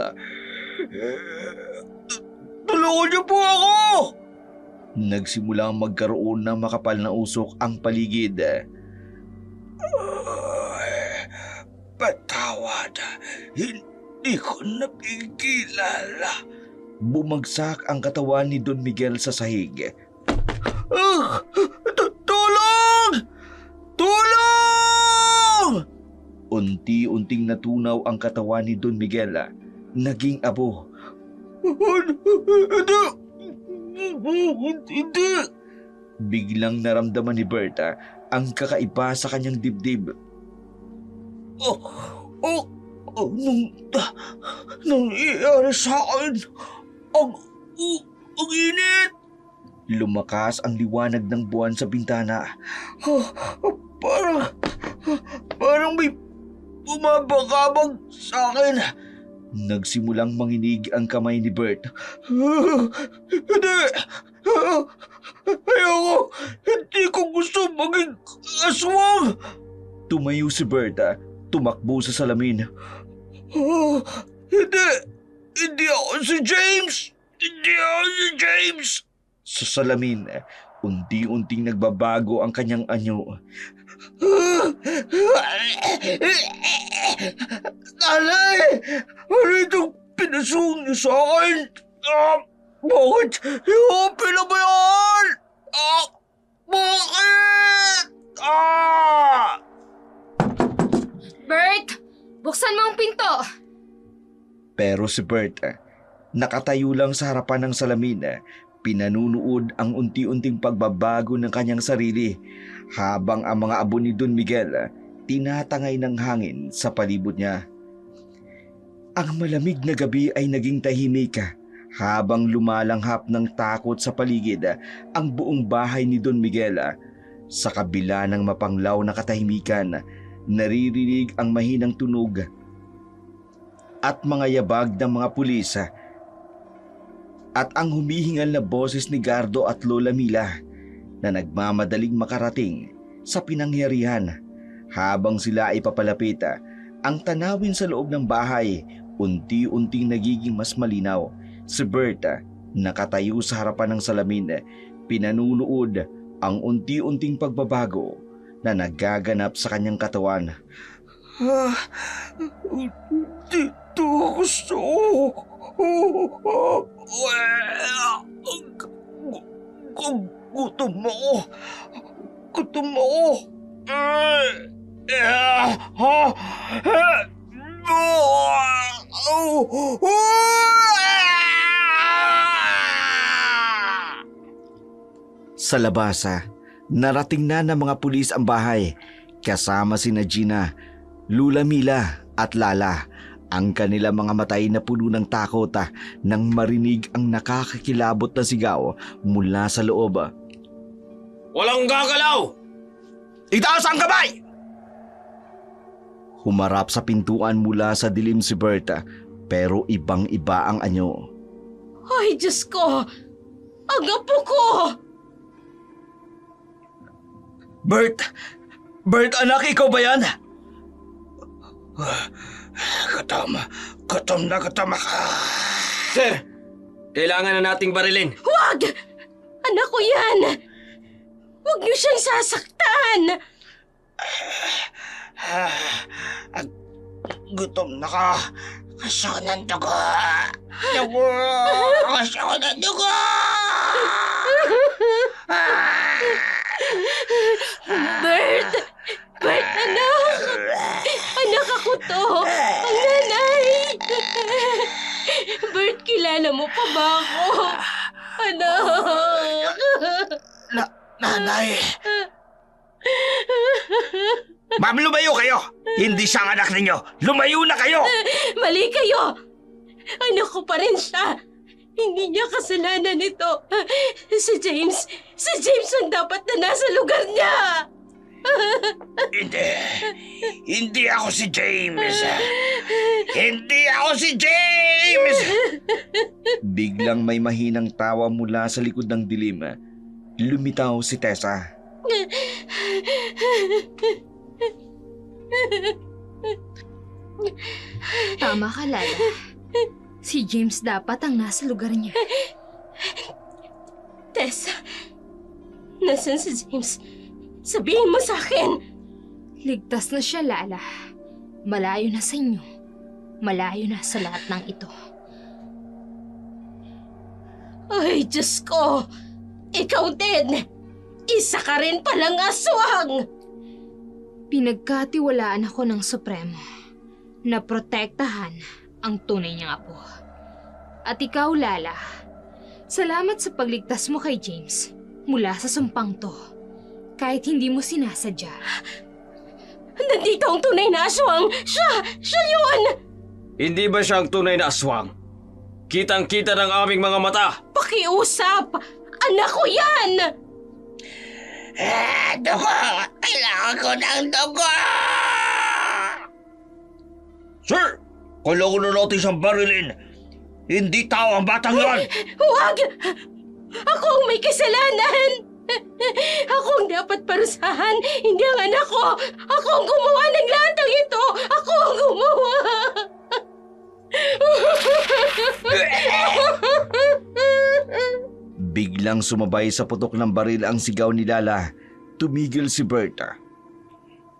Tulungan niyo po ako! Nagsimulang magkaroon ng makapal na usok ang paligid. Patawad, hindi ko napigilala. Bumagsak ang katawan ni Don Miguel sa sahig. Tulong! Tulong! Unti-unting natunaw ang katawan ni Don Miguel. Naging abo. Hindi! Biglang naramdaman ni Berta ang kakaiba sa kanyang dibdib. Nangyayari sa akin. Ang init. Lumakas ang liwanag ng buwan sa bintana. Parang may bumabagabag sa akin. Nagsimulang manginig ang kamay ni Bert. Hindi! Ayoko! Hindi ko gusto maging aswang! Tumayo si Berta, tumakbo sa salamin. Hindi! Hindi ako si James! Hindi ako si James! Sa salamin, unti-unting nagbabago ang kanyang anyo. Nanay! Ano itong pinasung niyo sa akin? Bakit yung pinabayaan? Bakit? Bert! Buksan mo ang pinto! Pero si Bert, nakatayo lang sa harapan ng salamin, pinanunood ang unti-unting pagbabago ng kanyang sarili habang ang mga abo ni Don Miguel tinatangay ng hangin sa palibot niya. Ang malamig na gabi ay naging tahimik habang lumalanghap ng takot sa paligid ang buong bahay ni Don Miguel. Sa kabila ng mapanglaw na katahimikan, naririnig ang mahinang tunog at mga yabag ng mga pulis at ang humihingal na boses ni Gardo at Lola Mila na nagmamadaling makarating sa pinangyarihan. Habang sila ay papalapit, ang tanawin sa loob ng bahay unti-unting nagiging mas malinaw. Si Bert, nakatayo sa harapan ng salamin, pinanunood ang unti-unting pagbabago na nagaganap sa kanyang katawan. Dito gusto. Gutom ako. Gutom ako. Sa labas, narating na ng mga pulis ang bahay kasama sina Gina, Lula Mila at Lala. Ang kanilang mga matay na puno ng takot nang marinig ang nakakakilabot na sigaw mula sa loob. Walang gagalaw! Itaas ang kamay! Humarap sa pintuan mula sa dilim si Berta, pero ibang-iba ang anyo. Ay, Diyos ko! Ang apo ko! Bert! Bert, anak, ikaw ba yan? Gutom na gutom ako. Sir! Kailangan na nating barilin. Huwag! Anak ko yan! Huwag niyo siyang sasaktan! Gutom na ka. Gusto ko ng dugo. Dugo! Gusto ko ng dugo! Bert! Bert, anak! Anak ako to! Ang nanay! Bert, kilala mo pa ba ako? Anak! Nanay! Ma'am, lumayo kayo! Hindi siya ang anak ninyo! Lumayo na kayo! Mali kayo! Anak ko pa rin siya! Hindi niya kasalanan ito. Si James ang dapat na nasa lugar niya! Hindi! Hindi ako si James! Hindi ako si James! Biglang may mahinang tawa mula sa likod ng dilim. Lumitaw si Tessa. Tama ka, Lala. Si James dapat ang nasa lugar niya. Tessa, nasan si James? Sabihin mo sa akin! Ligtas na siya, Lala. Malayo na sa inyo. Malayo na sa lahat ng ito. Ay, Diyos ko! Ikaw din! Isa ka rin palang aswang! Pinagkatiwalaan ako ng Supremo na protektahan ang tunay niyang apo. At ikaw, Lala, salamat sa pagligtas mo kay James mula sa sumpang to, kahit hindi mo sinasadya. Nandito ang tunay na aswang! Siya yun! Hindi ba siyang tunay na aswang? Kitang-kita ng aming mga mata! Pakiusap! Anak ko yan! Dugo! Kailangan ko ng dugo! Sir! Kailangan na natin siyang barilin. Hindi tao ang batang yan! Huwag! Ako ang may kasalanan! Ako ang dapat parusahan, hindi ang anak ko! Ako ang gumawa ng lahat ng ito! Ako ang gumawa! Biglang sumabay sa putok ng baril ang sigaw ni Lala. Tumigil si Berta.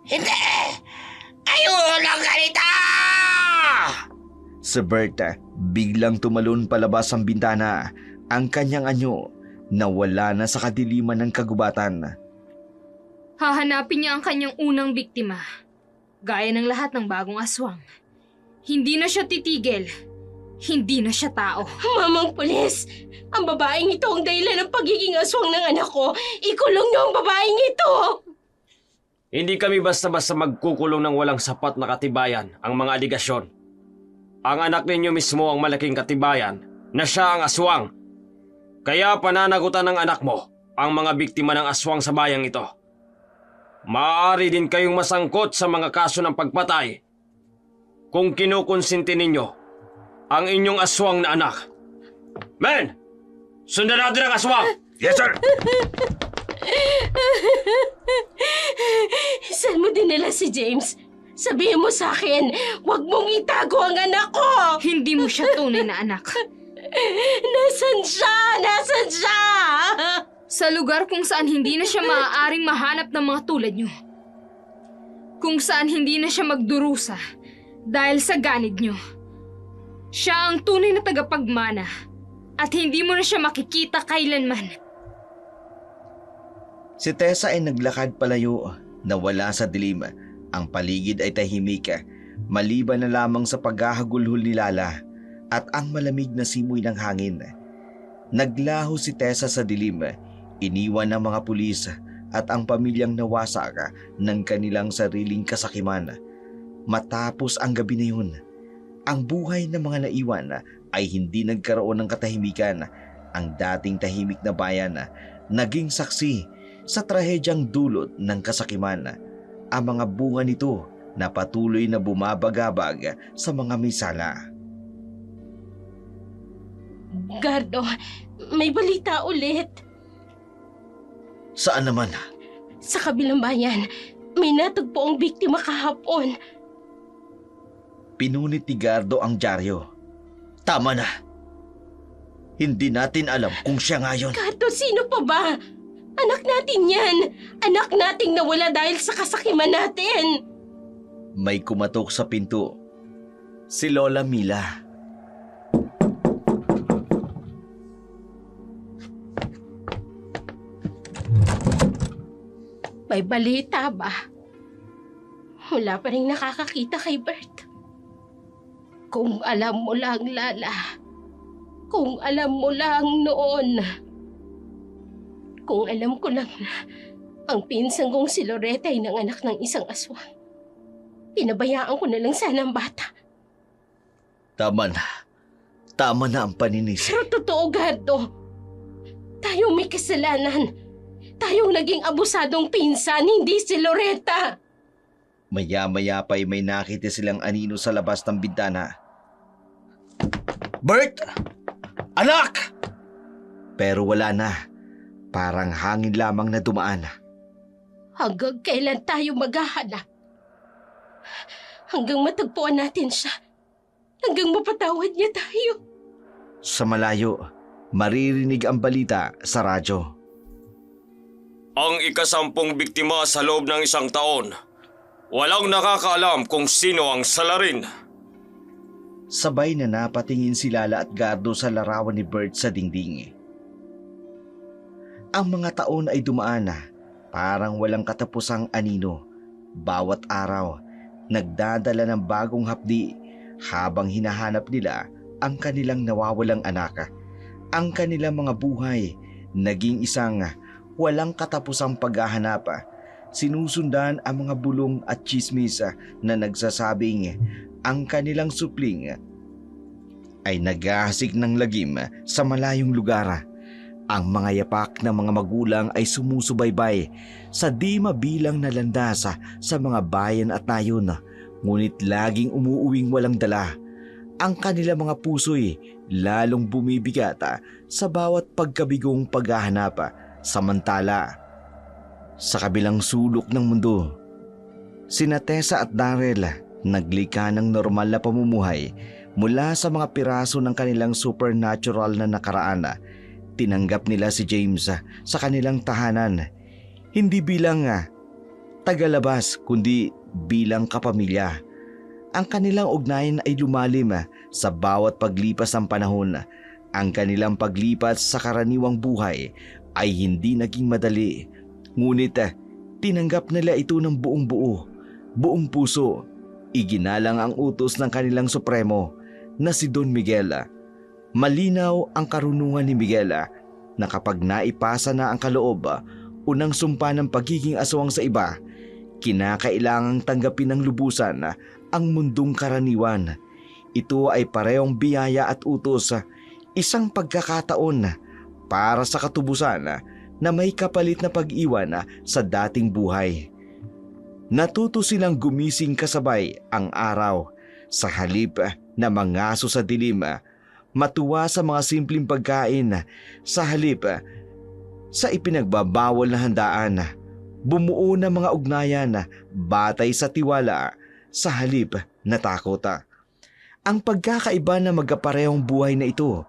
Hindi! Ayun lang ganito! Si Berta biglang tumalon palabas ang bintana. Ang kanyang anyo nawala na sa kadiliman ng kagubatan. Hahanapin niya ang kanyang unang biktima. Gaya ng lahat ng bagong aswang. Hindi na siya titigil. Hindi na siya tao. Mamang pulis, ang babaeng ito ang dahilan ng pagiging aswang ng anak ko. Ikulong niyo ang babaeng ito! Hindi kami basta-basta magkukulong ng walang sapat na katibayan ang mga aligasyon. Ang anak ninyo mismo ang malaking katibayan na siya ang aswang. Kaya pananagutan ng anak mo ang mga biktima ng aswang sa bayang ito. Maaari din kayong masangkot sa mga kaso ng pagpatay kung kinukonsinti ninyo ang inyong aswang na anak. Men! Sundan natin ang aswang! Yes, sir! Saan mo dinala si James? Sabihin mo sa akin, huwag mong itago ang anak ko! Hindi mo siya tunay na anak. Nasaan siya? Nasaan siya? Sa lugar kung saan hindi na siya maaaring mahanap ng mga tulad niyo. Kung saan hindi na siya magdurusa dahil sa ganid niyo. Siya ang tunay na tagapagmana at hindi mo na siya makikita kailanman. Si Tessa ay naglakad palayo. Nawala sa dilim. Ang paligid ay tahimik. Maliban na lamang sa paghahagulhol ni Lala at ang malamig na simoy ng hangin. Naglaho si Tessa sa dilim. Iniwan ng mga pulis at ang pamilyang nawasak ng kanilang sariling kasakiman. Matapos ang gabi na yun, ang buhay ng mga naiwan ay hindi nagkaroon ng katahimikan. Ang dating tahimik na bayan naging saksi sa trahedyang dulot ng kasakiman. Ang mga bunga nito na patuloy na bumabagabag sa mga misala. Gardo, may balita ulit. Saan naman? Sa kabilang bayan, may natagpo ang biktima kahapon. Pinunit ni Gardo ang dyaryo. Tama na. Hindi natin alam kung siya nga yun. Gardo, sino pa ba? Anak natin yan. Anak nating nawala dahil sa kasakiman natin. May kumatok sa pinto. Si Lola Mila. May balita ba? Wala pa rin nakakakita kay Bert. Kung alam mo lang, Lala. Kung alam mo lang noon. Kung alam ko lang na ang pinsan kong si Loretta ay nanganak ng isang aswang. Pinabayaan ko na lang sana ang bata. Tama na. Tama na ang paninisi. Pero totoo, Gardo. Tayong may kasalanan. Tayong naging abusadong pinsan, hindi si Loretta. Maya-maya pa'y may nakita silang anino sa labas ng bintana. Bert! Anak! Pero wala na. Parang hangin lamang na dumaan. Hanggang kailan tayo maghahanap? Hanggang matagpuan natin siya. Hanggang mapatawad niya tayo. Sa malayo, maririnig ang balita sa radyo. Ang ika-10 biktima sa loob ng 1 taon. Walang nakakaalam kung sino ang salarin. Sabay na napatingin si Lala at Gardo sa larawan ni Bert sa dingding. Ang mga taon ay dumaan na, parang walang katapusang anino. Bawat araw, nagdadala ng bagong hapdi habang hinahanap nila ang kanilang nawawalang anak. Ang kanilang mga buhay naging isang walang katapusang paghahanap. Sinusundan ang mga bulong at tsismis na nagsasabing ang kanilang supling ay naghahasik ng lagim sa malayong lugar. Ang mga yapak ng mga magulang ay sumusubaybay sa di mabilang na landas sa mga bayan at nayon, ngunit laging umuuwing walang dala. Ang kanilang mga puso'y lalong bumibigat sa bawat pagkabigong paghahanap. Samantala, sa kabilang sulok ng mundo, sina Tessa at Darrell naglikha ng normal na pamumuhay mula sa mga piraso ng kanilang supernatural na nakaraan. Tinanggap nila si James sa kanilang tahanan, hindi bilang tagalabas kundi bilang kapamilya. Ang kanilang ugnayan ay lumalim sa bawat paglipas ng panahon. Ang kanilang paglipat sa karaniwang buhay ay hindi naging madali. Ngunit tinanggap nila ito ng buong buo, buong puso. Iginalang ang utos ng kanilang supremo na si Don Miguel. Malinaw ang karunungan ni Miguel na kapag naipasa na ang kaloob, unang sumpa ng pagiging aswang sa iba, kinakailangang tanggapin ng lubusan ang mundong karaniwan. Ito ay parehong biyaya at utos, isang pagkakataon para sa katubusan na may kapalit na pag-iwan sa dating buhay. Natuto silang gumising kasabay ang araw sa halip na mangaso sa dilim, matuwa sa mga simpleng pagkain sa halip sa ipinagbabawal na handaan, bumuo ng mga ugnayan batay sa tiwala sa halip na takot. Ang pagkakaiba na magkaparehong buhay na ito,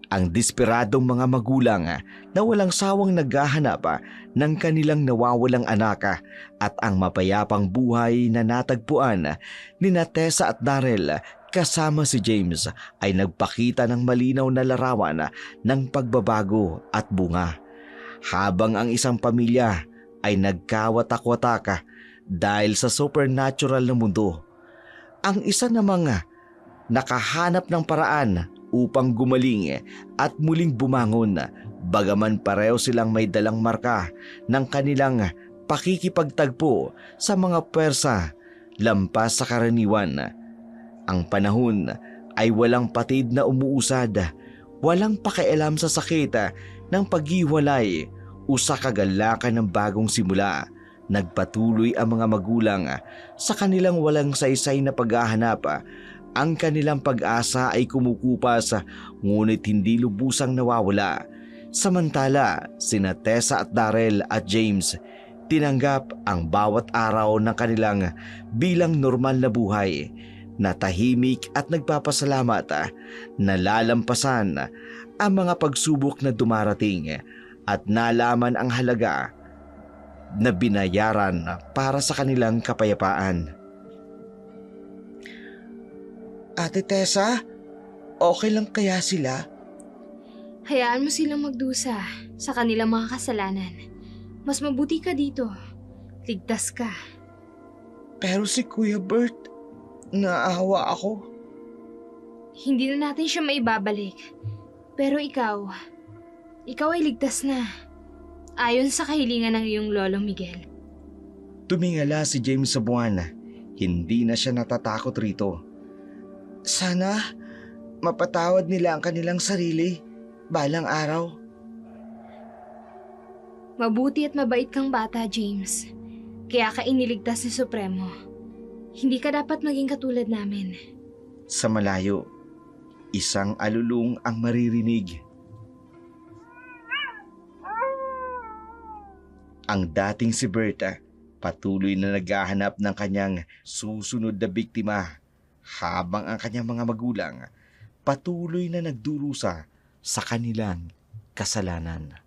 ang desperadong mga magulang na walang sawang naghahanap ng kanilang nawawalang anak at ang mapayapang buhay na natagpuan ni Tessa at Darrell kasama si James ay nagpakita ng malinaw na larawan ng pagbabago at bunga. Habang ang isang pamilya ay nagkawatak-watak dahil sa supernatural na mundo, ang isa namang nakahanap ng paraan upang gumaling at muling bumangon, bagaman pareho silang may dalang marka ng kanilang pakikipagtagpo sa mga pwersa lampas sa karaniwan. Ang panahon ay walang patid na umuusad, walang pakialam sa sakit ng paghiwalay o sa kagalakan ng bagong simula. Nagpatuloy ang mga magulang sa kanilang walang saysay na paghahanap. Ang kanilang pag-asa ay kumukupas, ngunit hindi lubusang nawawala. Samantala, sina Tessa at Darrell at James tinanggap ang bawat araw ng kanilang bilang normal na buhay, na tahimik at nagpapasalamat na lalampasan ang mga pagsubok na dumarating at nalaman ang halaga na binayaran para sa kanilang kapayapaan. Ate Tessa, okay lang kaya sila? Hayaan mo silang magdusa sa kanilang mga kasalanan. Mas mabuti ka dito. Ligtas ka. Pero si Kuya Bert, naawa ako. Hindi na natin siya maibabalik. Pero ikaw ay ligtas na. Ayon sa kahilingan ng iyong lolo Miguel. Tumingala si James sa buwan. Hindi na siya natatakot rito. Sana mapatawad nila ang kanilang sarili balang araw. Mabuti at mabait kang bata, James. Kaya ka iniligtas ni Supremo. Hindi ka dapat maging katulad namin. Sa malayo, isang alulong ang maririnig. Ang dating si Berta patuloy na naghahanap ng kanyang susunod na biktima, habang ang kanyang mga magulang patuloy na nagdurusa sa kanilang kasalanan.